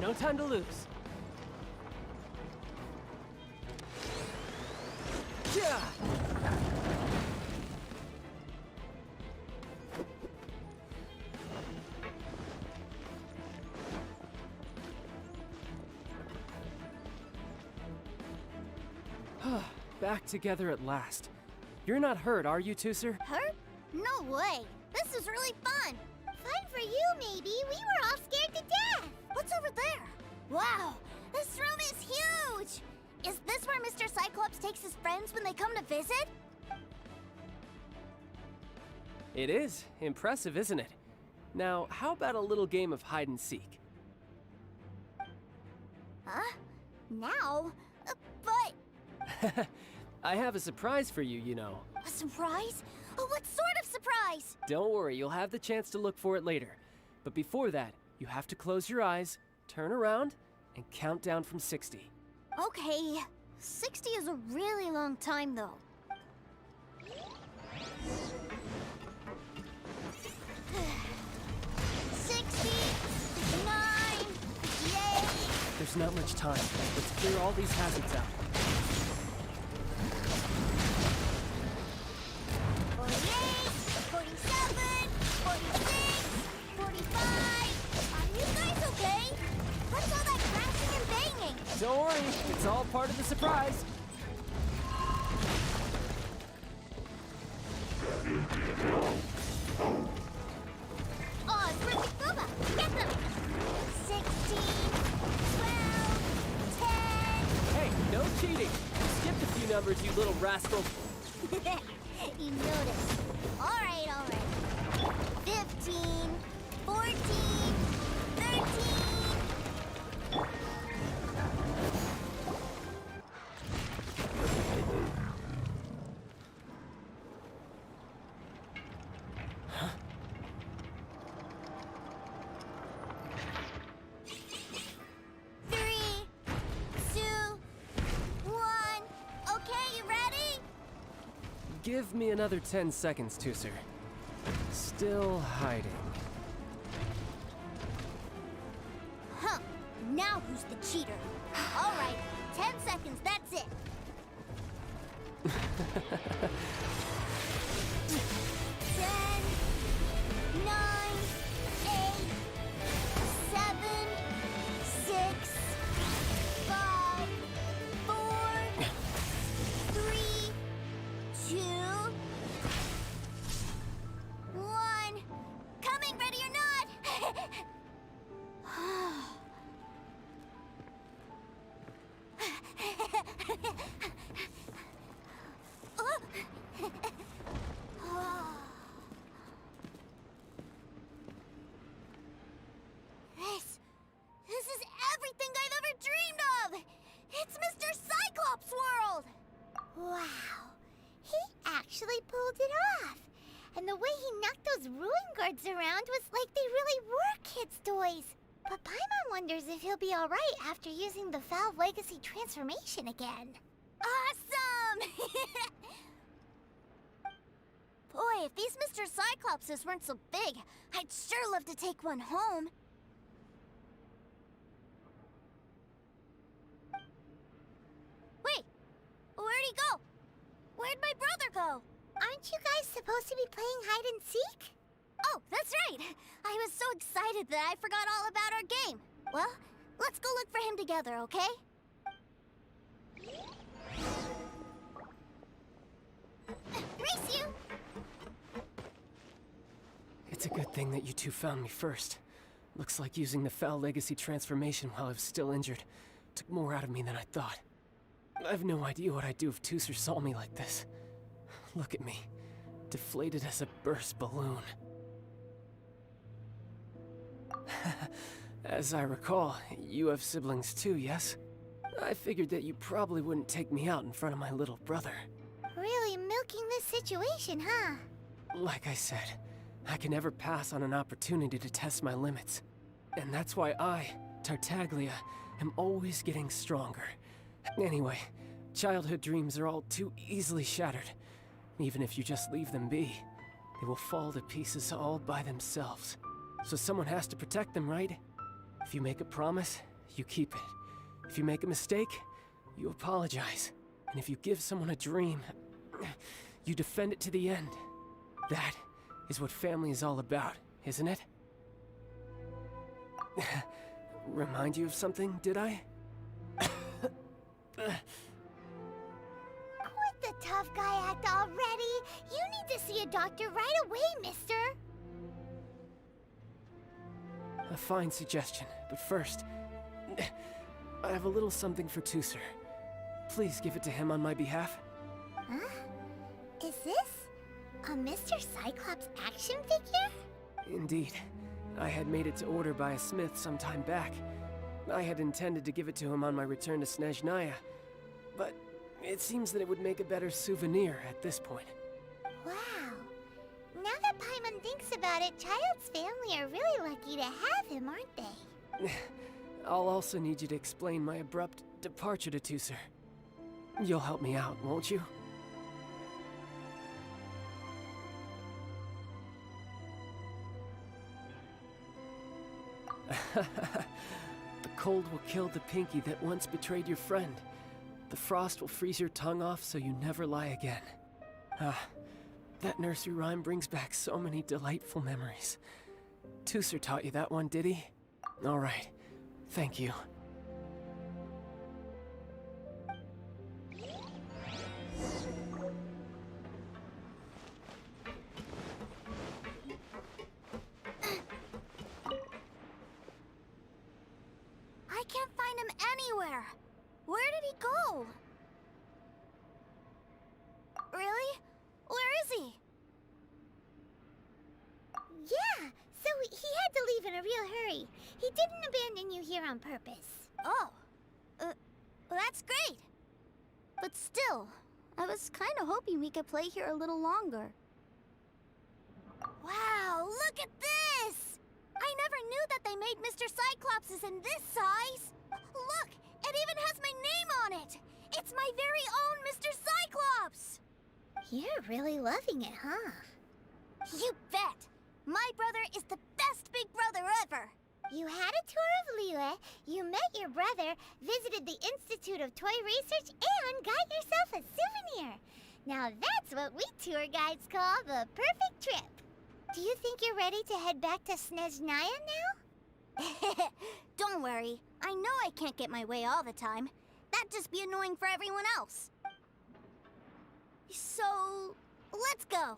Speaker 8: No time to lose. Yeah. Back together at last. You're not hurt, are you, Tusser?
Speaker 3: Hurt? No way. This is really fun.
Speaker 1: Fun for you, maybe. We were all scared to death.
Speaker 3: What's over there? Wow, this room is huge. Is this where Mr. Cyclops takes his friends when they come to visit?
Speaker 8: It is. Impressive, isn't it? Now, how about a little game of hide and seek?
Speaker 3: Huh? Now? But...
Speaker 8: I have a surprise for you, you know.
Speaker 3: A surprise? Oh, what sort of surprise?
Speaker 8: Don't worry, you'll have the chance to look for it later. But before that, you have to close your eyes, turn around, and count down from 60.
Speaker 3: Okay. 60 is a really long time, though. 60, 59, 58.
Speaker 8: There's not much time. Let's clear all these hazards out.
Speaker 3: 48, 47, 46, 45. Are you guys okay? What's all that crashing and banging?
Speaker 8: Don't worry, it's all part of the surprise.
Speaker 3: Oh, it's Rubik Booba! Get them! 16, 12, 10.
Speaker 8: Hey, no cheating. You skipped a few numbers, you little rascal.
Speaker 3: You noticed. All right. 15, 14, 13.
Speaker 8: Give me another 10 seconds, Tusser. Still hiding.
Speaker 3: Huh. Now who's the cheater? All right, 10 seconds, that's it. 10, 9, 8, 7, 6, 5, 4, 3, 2, 1. Coming, ready or not? This is everything I've ever dreamed of! It's Mr. Cyclops' world!
Speaker 1: Wow. He actually pulled it off. And the way he knocked those ruin guards around was like they really were kids' toys. But Paimon wonders if he'll be alright after using the Valve Legacy transformation again.
Speaker 3: Awesome! Boy, if these Mr. Cyclopses weren't so big, I'd sure love to take one home. Wait, where'd he go? Where'd my brother go?
Speaker 1: Aren't you guys supposed to be playing hide and seek?
Speaker 3: Oh, that's right. I was so excited that I forgot all about our game. Well, let's go look for him together, okay? Race you!
Speaker 8: It's a good thing that you two found me first. Looks like using the Foul Legacy transformation while I was still injured took more out of me than I thought. I have no idea what I'd do if Tusser saw me like this. Look at me, deflated as a burst balloon. As I recall, you have siblings too, yes? I figured that you probably wouldn't take me out in front of my little brother.
Speaker 1: Really milking this situation, huh?
Speaker 8: Like I said, I can never pass on an opportunity to test my limits. And that's why I, Tartaglia, am always getting stronger. Anyway, childhood dreams are all too easily shattered. Even if you just leave them be, they will fall to pieces all by themselves. So someone has to protect them, right? If you make a promise, you keep it. If you make a mistake, you apologize. And if you give someone a dream, you defend it to the end. That is what family is all about, isn't it? Remind you of something, did I?
Speaker 1: Quit the tough guy act already! You need to see a doctor right away, mister!
Speaker 8: A fine suggestion, but first, I have a little something for Tusser. Please give it to him on my behalf.
Speaker 1: Huh? Is this a Mr. Cyclops action figure?
Speaker 8: Indeed. I had made it to order by a smith some time back. I had intended to give it to him on my return to Snezhnaya, but it seems that it would make a better souvenir at this point.
Speaker 1: Wow. Now that Paimon thinks about it, Child's family are really lucky to have him, aren't they?
Speaker 8: I'll also need you to explain my abrupt departure to Tusser. You'll help me out, won't you? The cold will kill the pinky that once betrayed your friend. The frost will freeze your tongue off so you never lie again. That nursery rhyme brings back so many delightful memories. Tusser taught you that one, did he? All right. Thank you.
Speaker 3: I can't find him anywhere. Where did he go? Really? Where is he?
Speaker 1: Yeah, so he had to leave in a real hurry. He didn't abandon you here on purpose.
Speaker 3: Oh. Well, that's great. But still, I was kind of hoping we could play here a little longer. Wow, look at this! I never knew that they made Mr. Cyclopses in this size. Look, it even has my name on it. It's my very own Mr. Cyclops.
Speaker 1: You're You're really loving it, huh?
Speaker 3: You bet! My brother is the best big brother ever!
Speaker 1: You had a tour of Liyue, you met your brother, visited the Institute of Toy Research, and got yourself a souvenir. Now that's what we tour guides call the perfect trip. Do you think you're ready to head back to Snezhnaya now?
Speaker 3: Don't worry. I know I can't get my way all the time. That'd just be annoying for everyone else. So, let's go.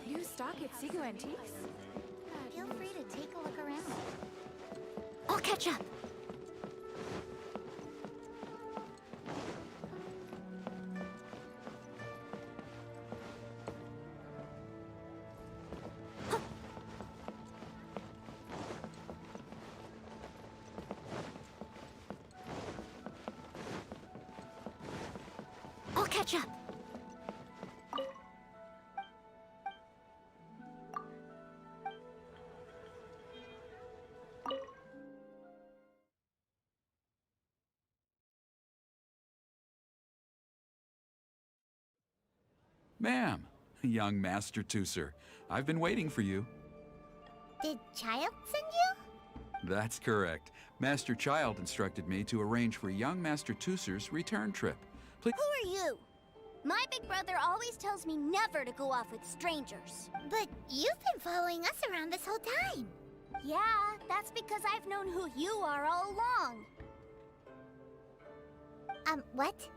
Speaker 7: New stock at Sigu Antiques.
Speaker 3: Feel free to take a look around.
Speaker 1: I'll catch up. I'll catch up.
Speaker 15: Ma'am, young Master Tooser, I've been waiting for you.
Speaker 1: Did Child send you?
Speaker 15: That's correct. Master Child instructed me to arrange for young Master Tooser's return trip. Please.
Speaker 3: Who are you? My big brother always tells me never to go off with strangers.
Speaker 1: But you've been following us around this whole time.
Speaker 3: Yeah, that's because I've known who you are all along.
Speaker 1: What?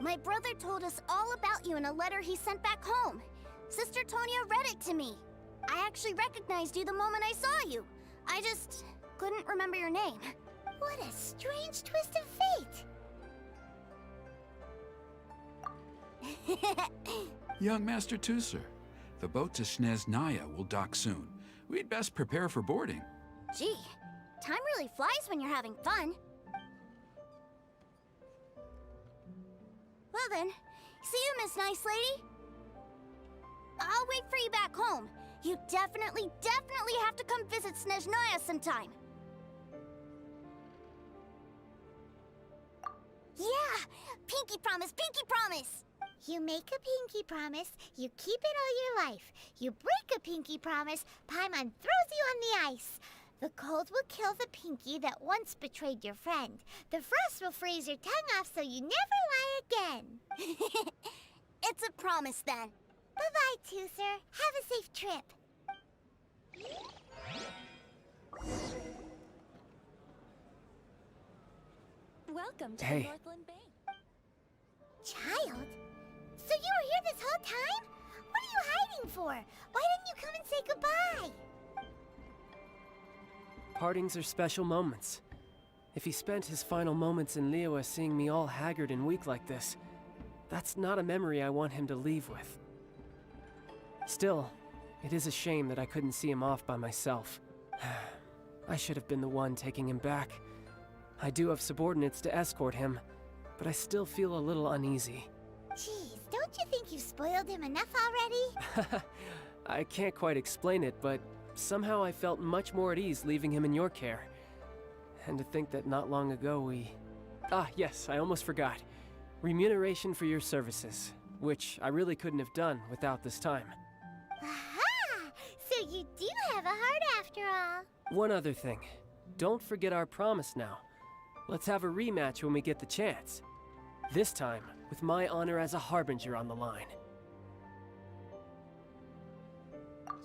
Speaker 3: My brother told us all about you in a letter he sent back home. Sister Tonya read it to me. I actually recognized you the moment I saw you. I just couldn't remember your name.
Speaker 1: What a strange twist of fate.
Speaker 15: Young Master Tooser, the boat to Snezhnaya will dock soon. We'd best prepare for boarding.
Speaker 3: Gee, time really flies when you're having fun. Well then, see you, Miss Nice Lady. I'll wait for you back home. You definitely have to come visit Snezhnaya sometime. Yeah! Pinky promise, pinky promise!
Speaker 1: You make a pinky promise, you keep it all your life. You break a pinky promise, Paimon throws you on the ice. The cold will kill the pinky that once betrayed your friend. The frost will freeze your tongue off so you never lie again.
Speaker 3: It's a promise then.
Speaker 1: Bye-bye, Tooser. Have a safe trip.
Speaker 7: Welcome to
Speaker 8: Hey.
Speaker 7: Northland Bank.
Speaker 1: Child? So you were here this whole time? What are you hiding for? Why didn't you come and say goodbye?
Speaker 8: Partings are special moments. If he spent his final moments in Liyue seeing me all haggard and weak like this, that's not a memory I want him to leave with. Still, it is a shame that I couldn't see him off by myself. I should have been the one taking him back. I do have subordinates to escort him, but I still feel a little uneasy.
Speaker 1: Jeez, don't you think you've spoiled him enough already?
Speaker 8: I can't quite explain it, but somehow I felt much more at ease leaving him in your care. And to think that not long ago we... Ah, yes, I almost forgot. Remuneration for your services, which I really couldn't have done without this time.
Speaker 1: Aha! So you do have a heart after all.
Speaker 8: One other thing. don't forget our promise now. Let's have a rematch when we get the chance. This time, with my honor as a harbinger on the line.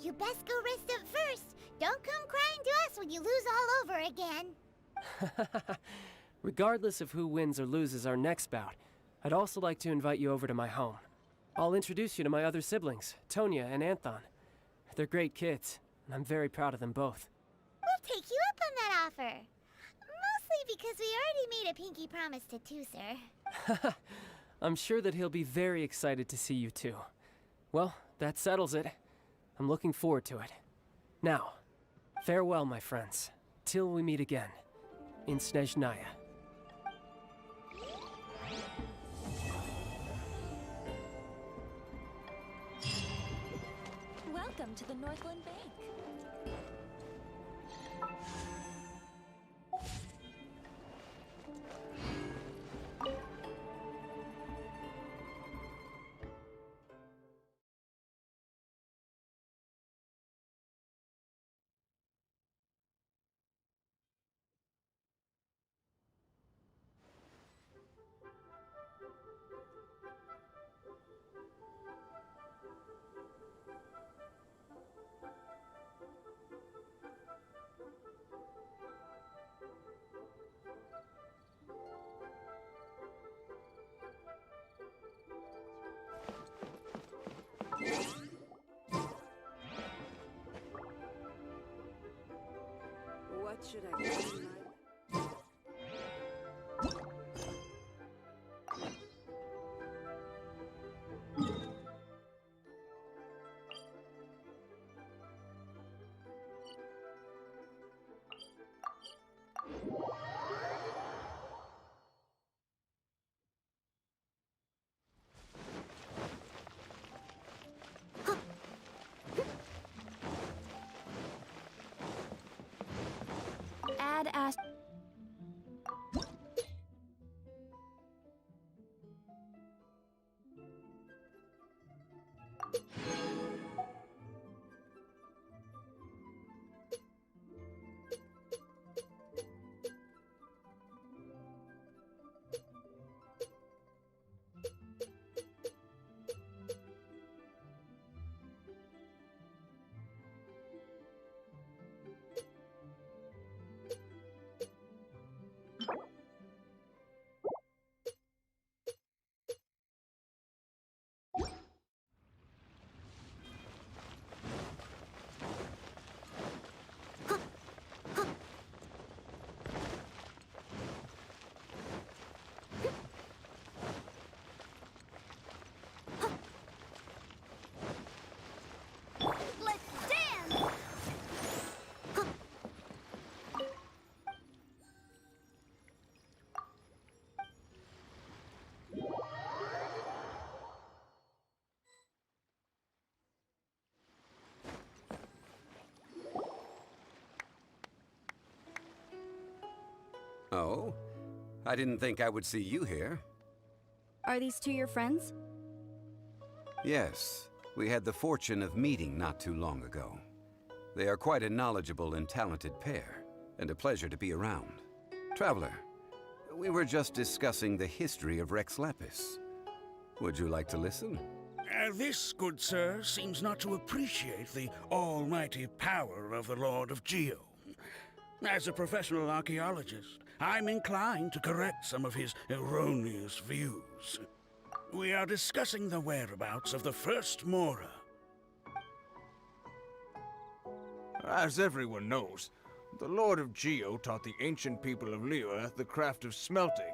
Speaker 1: You best go rest up first. Don't come crying to us when you lose all over again.
Speaker 8: Regardless of who wins or loses our next bout, I'd also like to invite you over to my home. I'll introduce you to my other siblings, Tonya and Anthon. They're great kids, and I'm very proud of them both.
Speaker 1: We'll take you up on that offer. Mostly because we already made a pinky promise to Tooser.
Speaker 8: I'm sure that he'll be very excited to see you too. Well, that settles it. I'm looking forward to it. Now, farewell, my friends, till we meet again in Snezhnaya.
Speaker 7: Welcome to the Northland Bank.
Speaker 16: What should I do in my...
Speaker 7: Add ask.
Speaker 17: Oh? I didn't think I would see you here.
Speaker 16: Are these two your friends?
Speaker 17: Yes. We had the fortune of meeting not too long ago. They are quite a knowledgeable and talented pair, and a pleasure to be around. Traveler, we were just discussing the history of Rex Lapis. Would you like to listen?
Speaker 18: This, good sir, seems not to appreciate the almighty power of the Lord of Geo. As a professional archaeologist, I'm inclined to correct some of his erroneous views. We are discussing the whereabouts of the first Mora.
Speaker 2: As everyone knows, the Lord of Geo taught the ancient people of Liyue the craft of smelting,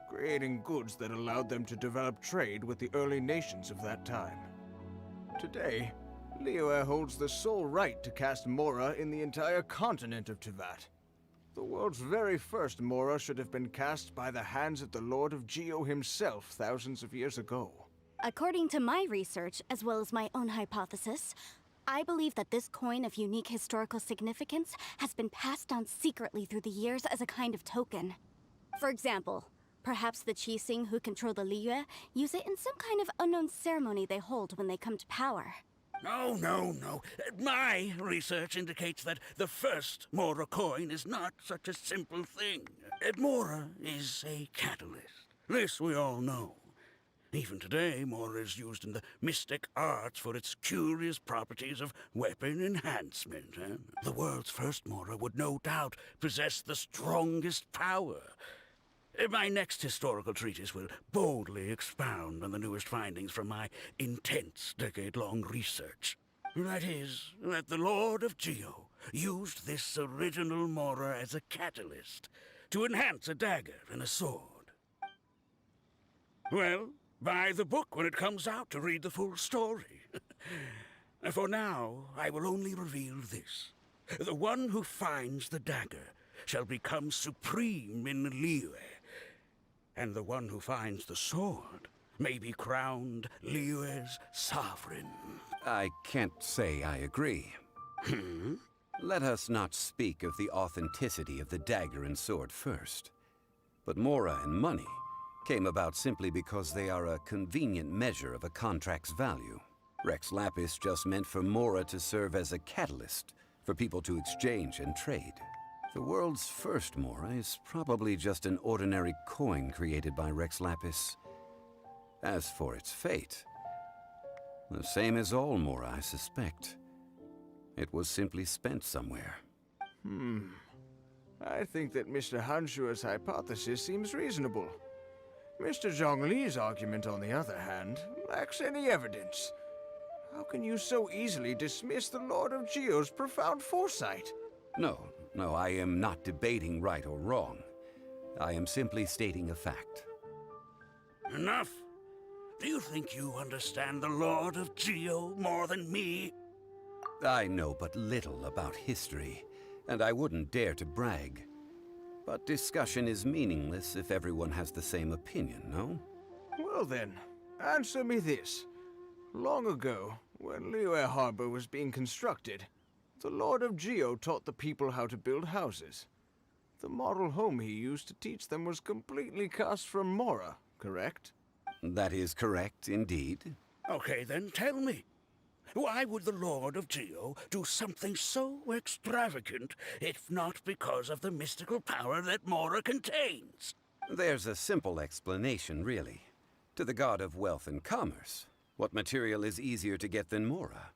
Speaker 2: creating goods that allowed them to develop trade with the early nations of that time. Today, Liyue holds the sole right to cast Mora in the entire continent of Teyvat. The world's very first Mora should have been cast by the hands of the Lord of Geo himself thousands of years ago.
Speaker 16: According to my research, as well as my own hypothesis, I believe that this coin of unique historical significance has been passed down secretly through the years as a kind of token. For example, perhaps the Qixing who control the Liyue use it in some kind of unknown ceremony they hold when they come to power.
Speaker 18: No, no, no. My research indicates that the first Mora coin is not such a simple thing. Mora is a catalyst. This we all know. Even today, Mora is used in the mystic arts for its curious properties of weapon enhancement. The world's first Mora would no doubt possess the strongest power. My next historical treatise will boldly expound on the newest findings from my intense decade-long research. That is, that the Lord of Geo used this original Mora as a catalyst to enhance a dagger and a sword. Well, buy the book when it comes out to read the full story. For now, I will only reveal this. The one who finds the dagger shall become supreme in Liyue, and the one who finds the sword may be crowned Liyue's sovereign.
Speaker 17: I can't say I agree. Let us not speak of the authenticity of the dagger and sword first. But Mora and money came about simply because they are a convenient measure of a contract's value. Rex Lapis just meant for Mora to serve as a catalyst for people to exchange and trade. The world's first Mora is probably just an ordinary coin created by Rex Lapis. As for its fate, the same as all Mora, I suspect. It was simply spent somewhere.
Speaker 2: I think that Mr. Hanshua's hypothesis seems reasonable. Mr. Zhongli's argument, on the other hand, lacks any evidence. How can you so easily dismiss the Lord of Geo's profound foresight?
Speaker 17: No, I am not debating right or wrong. I am simply stating a fact.
Speaker 18: Enough! Do you think you understand the Lord of Geo more than me?
Speaker 17: I know but little about history, and I wouldn't dare to brag. But discussion is meaningless if everyone has the same opinion, no?
Speaker 2: Well then, answer me this. Long ago, when Liyue Harbor was being constructed, the Lord of Geo taught the people how to build houses. The model home he used to teach them was completely cast from Mora, correct?
Speaker 17: That is correct, indeed.
Speaker 18: Okay, then tell me. Why would the Lord of Geo do something so extravagant if not because of the mystical power that Mora contains?
Speaker 17: There's a simple explanation, really. To the god of wealth and commerce, what material is easier to get than Mora?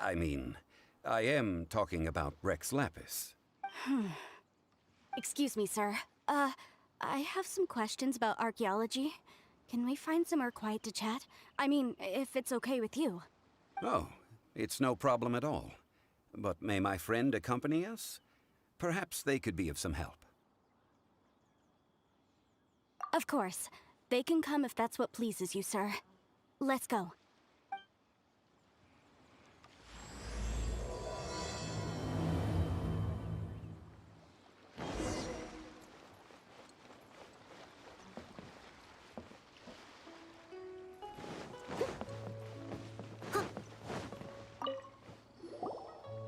Speaker 17: I mean, I am talking about Rex Lapis.
Speaker 16: Excuse me, sir. I have some questions about archaeology. Can we find somewhere quiet to chat? I mean, if it's okay with you.
Speaker 17: Oh, it's no problem at all. But may my friend accompany us? Perhaps they could be of some help.
Speaker 16: Of course. They can come if that's what pleases you, sir. Let's go.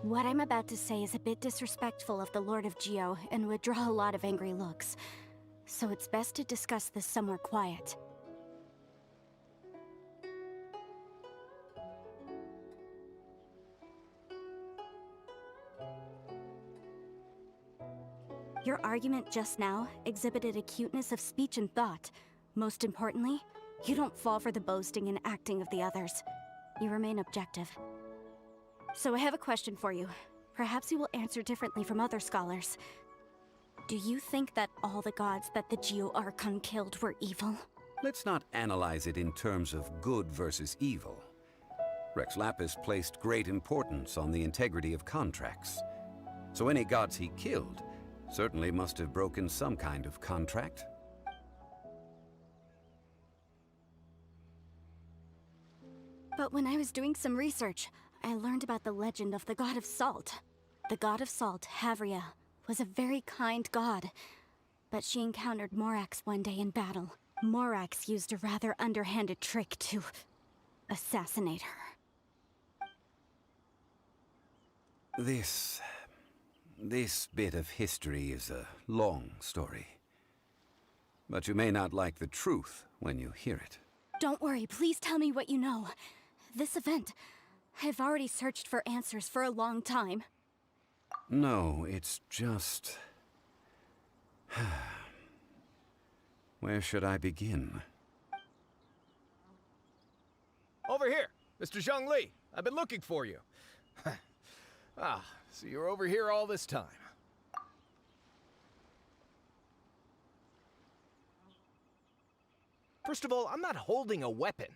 Speaker 16: What I'm about to say is a bit disrespectful of the Lord of Geo and would draw a lot of angry looks. So it's best to discuss this somewhere quiet. Your argument just now exhibited acuteness of speech and thought. Most importantly, you don't fall for the boasting and acting of the others. You remain objective. So I have a question for you. Perhaps you will answer differently from other scholars. Do you think that all the gods that the Geo Archon killed were evil?
Speaker 17: Let's not analyze it in terms of good versus evil. Rex Lapis placed great importance on the integrity of contracts. So any gods he killed certainly must have broken some kind of contract.
Speaker 16: But when I was doing some research, I learned about the legend of the god of salt. The god of salt, Havria, was a very kind god. But she encountered Morax one day in battle. Morax used a rather underhanded trick to assassinate her.
Speaker 17: This bit of history is a long story. But you may not like the truth when you hear it.
Speaker 16: Don't worry, please tell me what you know. This event, I've already searched for answers for a long time.
Speaker 17: No, it's just... Where should I begin?
Speaker 13: Over here, Mr. Zhongli. I've been looking for you. So you're over here all this time. First of all, I'm not holding a weapon.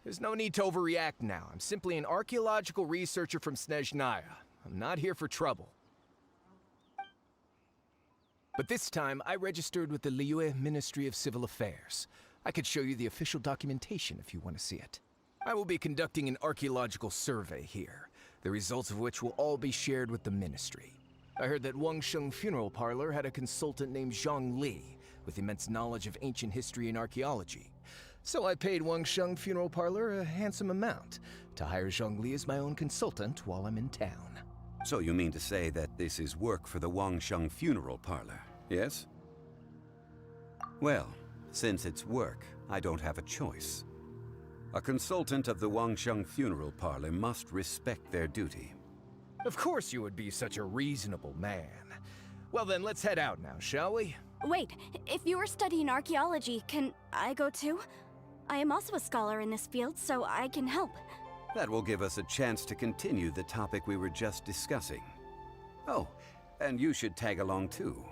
Speaker 13: There's no need to overreact now. I'm simply an archaeological researcher from Snezhnaya. I'm not here for trouble. But this time, I registered with the Liyue Ministry of Civil Affairs. I could show you the official documentation if you want to see it. I will be conducting an archaeological survey here, the results of which will all be shared with the ministry. I heard that Wangsheng Funeral Parlor had a consultant named Zhongli, with immense knowledge of ancient history and archaeology. So I paid Wangsheng Funeral Parlor a handsome amount to hire Zhongli as my own consultant while I'm in town.
Speaker 17: So you mean to say that this is work for the Wangsheng Funeral Parlor, yes? Well, since it's work, I don't have a choice. A consultant of the Wangsheng Funeral Parlor must respect their duty.
Speaker 13: Of course you would be such a reasonable man. Well then, let's head out now, shall we?
Speaker 16: Wait, if you are studying archaeology, can I go too? I am also a scholar in this field, so I can help.
Speaker 17: That will give us a chance to continue the topic we were just discussing. Oh, and you should tag along too.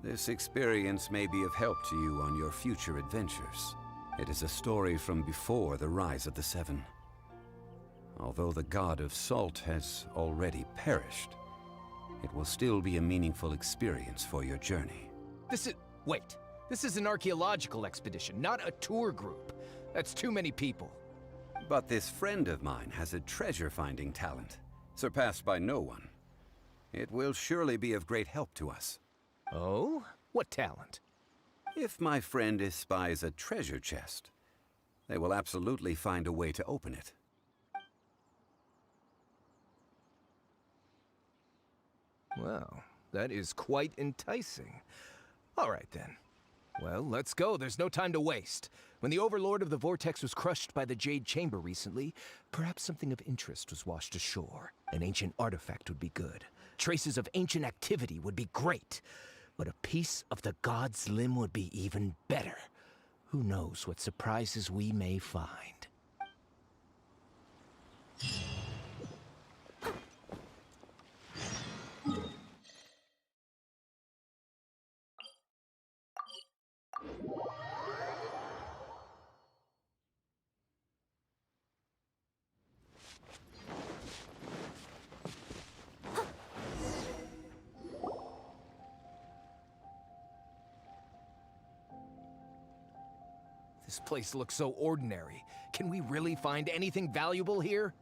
Speaker 17: This experience may be of help to you on your future adventures. It is a story from before the rise of the Seven. Although the god of salt has already perished, it will still be a meaningful experience for your journey.
Speaker 13: Wait. This is an archaeological expedition, not a tour group. That's too many people.
Speaker 17: But this friend of mine has a treasure-finding talent, surpassed by no one. It will surely be of great help to us.
Speaker 13: Oh? What talent?
Speaker 17: If my friend espies a treasure chest, they will absolutely find a way to open it.
Speaker 13: Well, that is quite enticing. All right then. Well, let's go. There's no time to waste. When the Overlord of the Vortex was crushed by the Jade Chamber recently, perhaps something of interest was washed ashore. An ancient artifact would be good. Traces of ancient activity would be great. But a piece of the god's limb would be even better. Who knows what surprises we may find. This place looks so ordinary. Can we really find anything valuable here?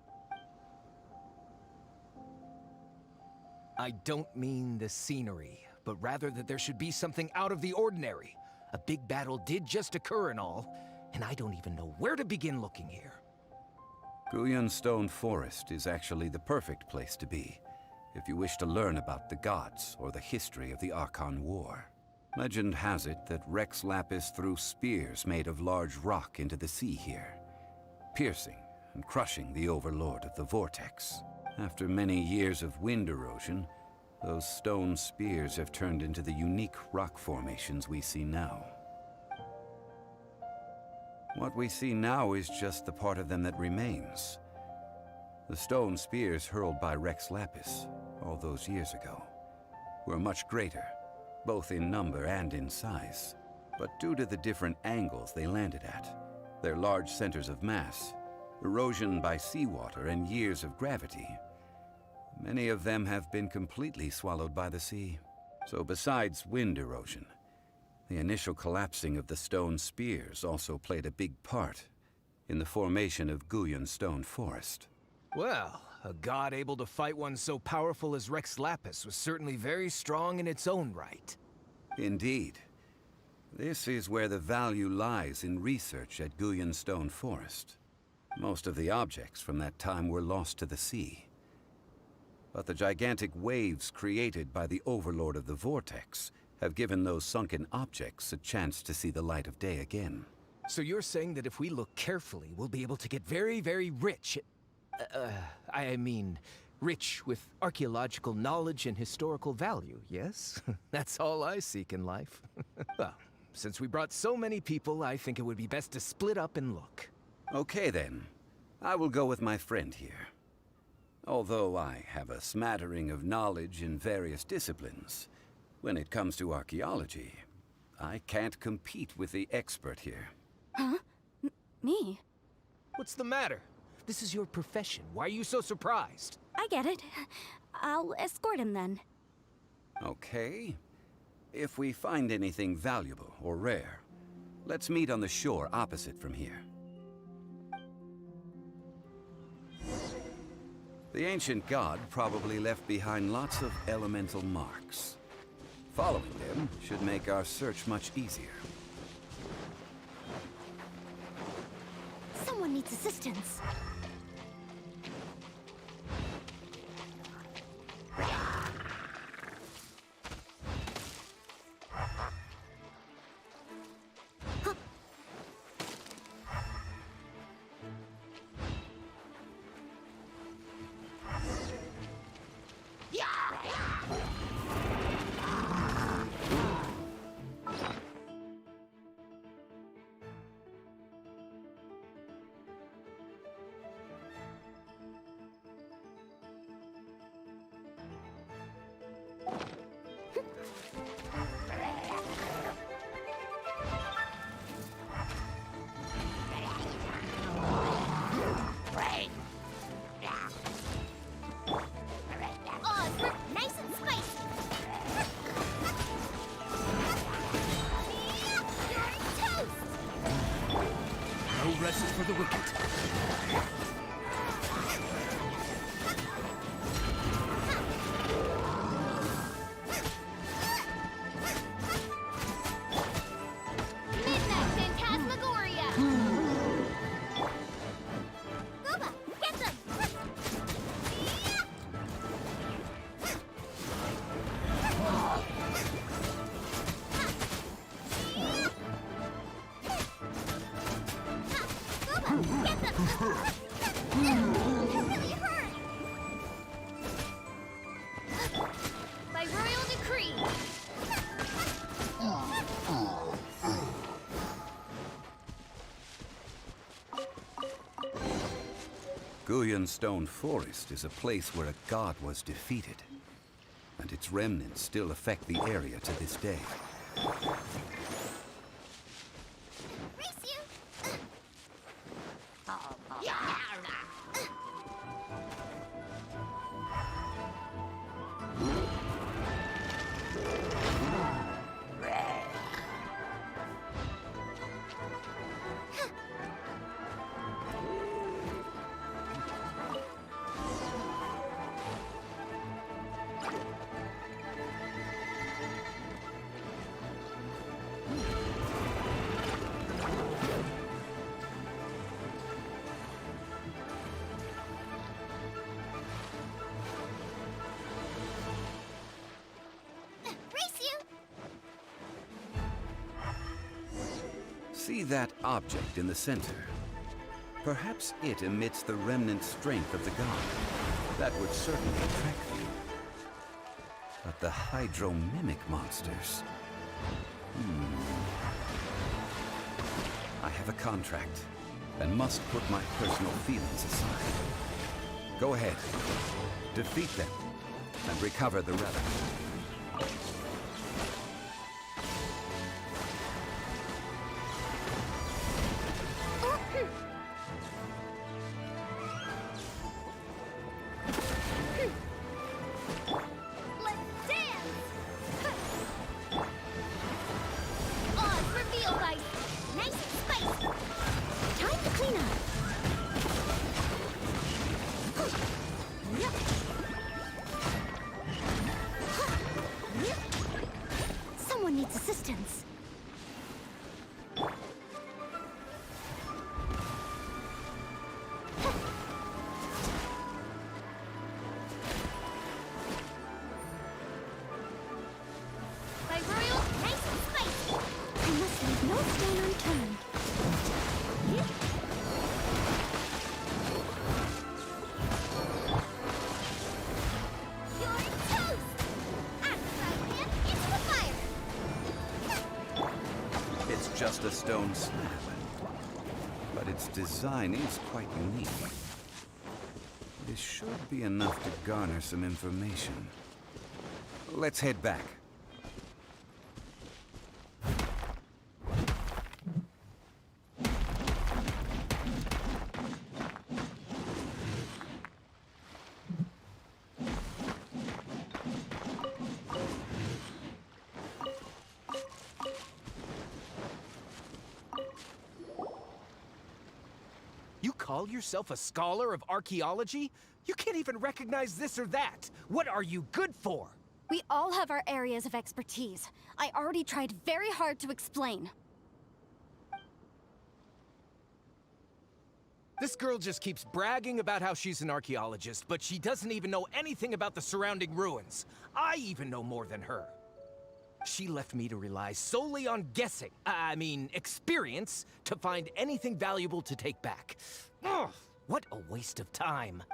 Speaker 13: I don't mean the scenery, but rather that there should be something out of the ordinary. A big battle did just occur and all, and I don't even know where to begin looking here.
Speaker 17: Guyan Stone Forest is actually the perfect place to be, if you wish to learn about the gods or the history of the Archon War. Legend has it that Rex Lapis threw spears made of large rock into the sea here, piercing and crushing the Overlord of the Vortex. After many years of wind erosion, those stone spears have turned into the unique rock formations we see now. What we see now is just the part of them that remains. The stone spears hurled by Rex Lapis all those years ago were much greater, both in number and in size. But due to the different angles they landed at, their large centers of mass, erosion by seawater, and years of gravity, many of them have been completely swallowed by the sea. So besides wind erosion, the initial collapsing of the stone spears also played a big part in the formation of Guyan Stone Forest.
Speaker 13: Well, a god able to fight one so powerful as Rex Lapis was certainly very strong in its own right.
Speaker 17: Indeed. This is where the value lies in research at Guyan Stone Forest. Most of the objects from that time were lost to the sea. But the gigantic waves created by the Overlord of the Vortex have given those sunken objects a chance to see the light of day again.
Speaker 13: So you're saying that if we look carefully, we'll be able to get very, very rich. I mean, rich with archaeological knowledge and historical value, yes? That's all I seek in life. Well, since we brought so many people, I think it would be best to split up and look.
Speaker 17: Okay then. I will go with my friend here. Although I have a smattering of knowledge in various disciplines, when it comes to archaeology, I can't compete with the expert here.
Speaker 16: Huh? Me?
Speaker 13: What's the matter? This is your profession. Why are you so surprised?
Speaker 16: I get it. I'll escort him then.
Speaker 17: Okay. If we find anything valuable or rare, let's meet on the shore opposite from here. The ancient god probably left behind lots of elemental marks. Following them should make our search much easier.
Speaker 16: Someone needs assistance.
Speaker 8: No rest is for the wicked.
Speaker 1: By royal decree.
Speaker 17: Stone Forest is a place where a god was defeated, and its remnants still affect the area to this day. See that object in the center? Perhaps it emits the remnant strength of the god. That would certainly attract you. But the hydro-mimic monsters... I have a contract, and must put my personal feelings aside. Go ahead, defeat them, and recover the relic.
Speaker 16: Someone needs assistance.
Speaker 1: By royal
Speaker 17: just a stone slab, but its design is quite unique. This should be enough to garner some information. Let's head back.
Speaker 13: You call yourself a scholar of archaeology? You can't even recognize this or that. What are you good for?
Speaker 16: We all have our areas of expertise. I already tried very hard to explain.
Speaker 13: This girl just keeps bragging about how she's an archaeologist, but she doesn't even know anything about the surrounding ruins. I even know more than her. She left me to rely solely on guessing, experience, to find anything valuable to take back. Ugh, what a waste of time.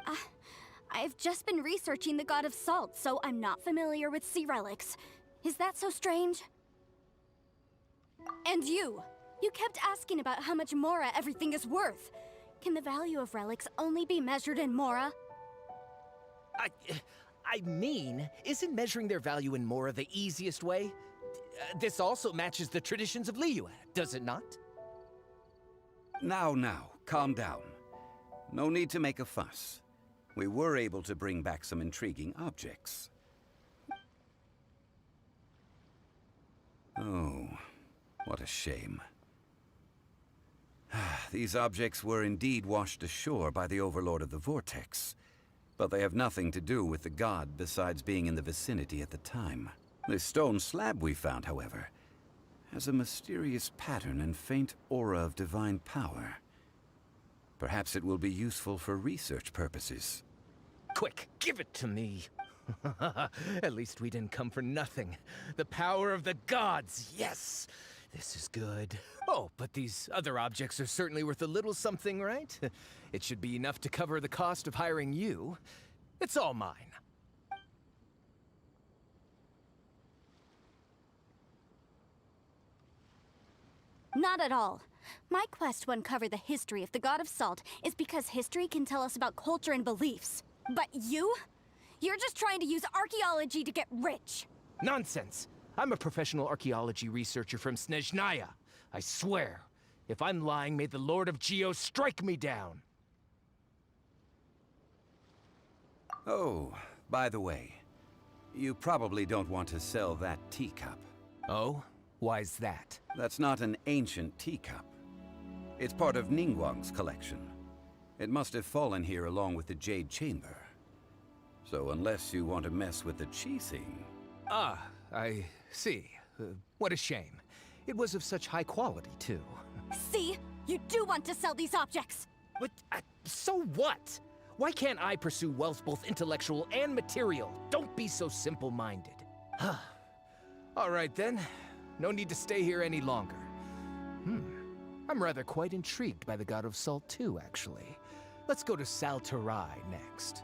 Speaker 16: I've just been researching the god of salt, so I'm not familiar with sea relics. Is that so strange? And you kept asking about how much Mora everything is worth. Can the value of relics only be measured in Mora?
Speaker 13: Isn't measuring their value in Mora the easiest way? This also matches the traditions of Liyue, does it not?
Speaker 17: Now, calm down. No need to make a fuss. We were able to bring back some intriguing objects. Oh, what a shame. These objects were indeed washed ashore by the Overlord of the Vortex, but they have nothing to do with the god besides being in the vicinity at the time. This stone slab we found, however, has a mysterious pattern and faint aura of divine power. Perhaps it will be useful for research purposes.
Speaker 13: Quick, give it to me. At least we didn't come for nothing. The power of the gods, yes! This is good. Oh, but these other objects are certainly worth a little something, right? It should be enough to cover the cost of hiring you. It's all mine.
Speaker 16: Not at all. My quest to uncover the history of the God of Salt is because history can tell us about culture and beliefs. But you're just trying to use archaeology to get rich.
Speaker 13: Nonsense! I'm a professional archaeology researcher from Snezhnaya. I swear, if I'm lying, may the Lord of Geo strike me down.
Speaker 17: Oh, by the way, you probably don't want to sell that teacup.
Speaker 13: Oh? Why's that?
Speaker 17: That's not an ancient teacup. It's part of Ningguang's collection. It must have fallen here along with the Jade Chamber. So unless you want to mess with the Qixing...
Speaker 13: Ah, I see. What a shame. It was of such high quality, too.
Speaker 16: See? You do want to sell these objects!
Speaker 13: But, so what? Why can't I pursue wealth both intellectual and material? Don't be so simple-minded. All right, then. No need to stay here any longer. I'm rather quite intrigued by the God of Salt, too, actually. Let's go to Ar40 next.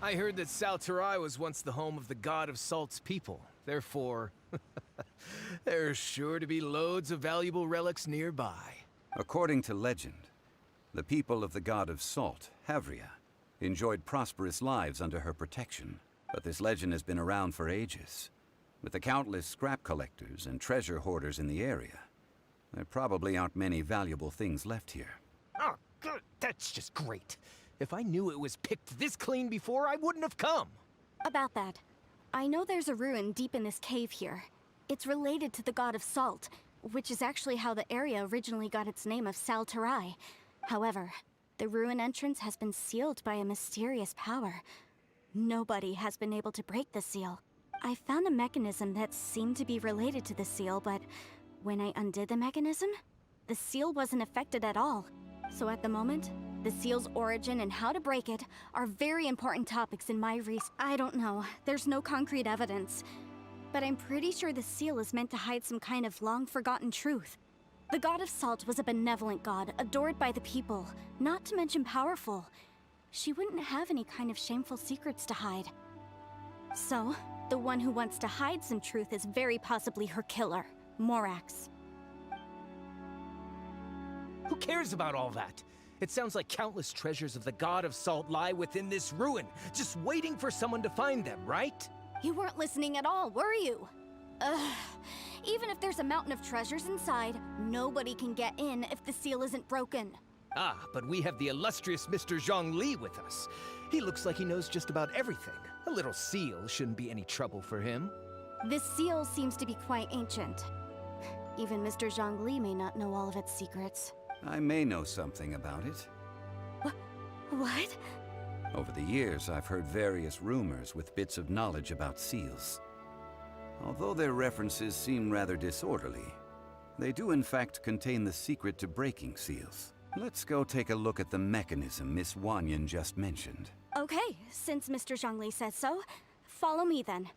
Speaker 13: I heard that Ar40 was once the home of the God of Salt's people. Therefore, there's sure to be loads of valuable relics nearby.
Speaker 17: According to legend, the people of the God of Salt, Havria, enjoyed prosperous lives under her protection. But this legend has been around for ages. With the countless scrap collectors and treasure hoarders in the area, there probably aren't many valuable things left here.
Speaker 13: Oh, good. That's just great. If I knew it was picked this clean before, I wouldn't have come.
Speaker 16: About that, I know there's a ruin deep in this cave here. It's related to the god of salt, which is actually how the area originally got its name of Sal Tarai. However, the ruin entrance has been sealed by a mysterious power. Nobody has been able to break the seal. I found a mechanism that seemed to be related to the seal, but when I undid the mechanism, the seal wasn't affected at all. So at the moment, the seal's origin and how to break it are very important topics in my research. I don't know, there's no concrete evidence. But I'm pretty sure the seal is meant to hide some kind of long-forgotten truth. The god of salt was a benevolent god, adored by the people, not to mention powerful. She wouldn't have any kind of shameful secrets to hide. So, the one who wants to hide some truth is very possibly her killer, Morax.
Speaker 13: Who cares about all that? It sounds like countless treasures of the god of salt lie within this ruin, just waiting for someone to find them, right?
Speaker 16: You weren't listening at all, were you? Ugh. Even if there's a mountain of treasures inside, nobody can get in if the seal isn't broken.
Speaker 13: Ah, but we have the illustrious Mr. Zhongli with us. He looks like he knows just about everything. A little seal shouldn't be any trouble for him.
Speaker 16: This seal seems to be quite ancient. Even Mr. Zhongli may not know all of its secrets.
Speaker 17: I may know something about it.
Speaker 16: What?
Speaker 17: Over the years, I've heard various rumors with bits of knowledge about seals. Although their references seem rather disorderly, they do in fact contain the secret to breaking seals. Let's go take a look at the mechanism Miss Wanyan just mentioned.
Speaker 16: Okay, since Mr. Zhongli says so, follow me then.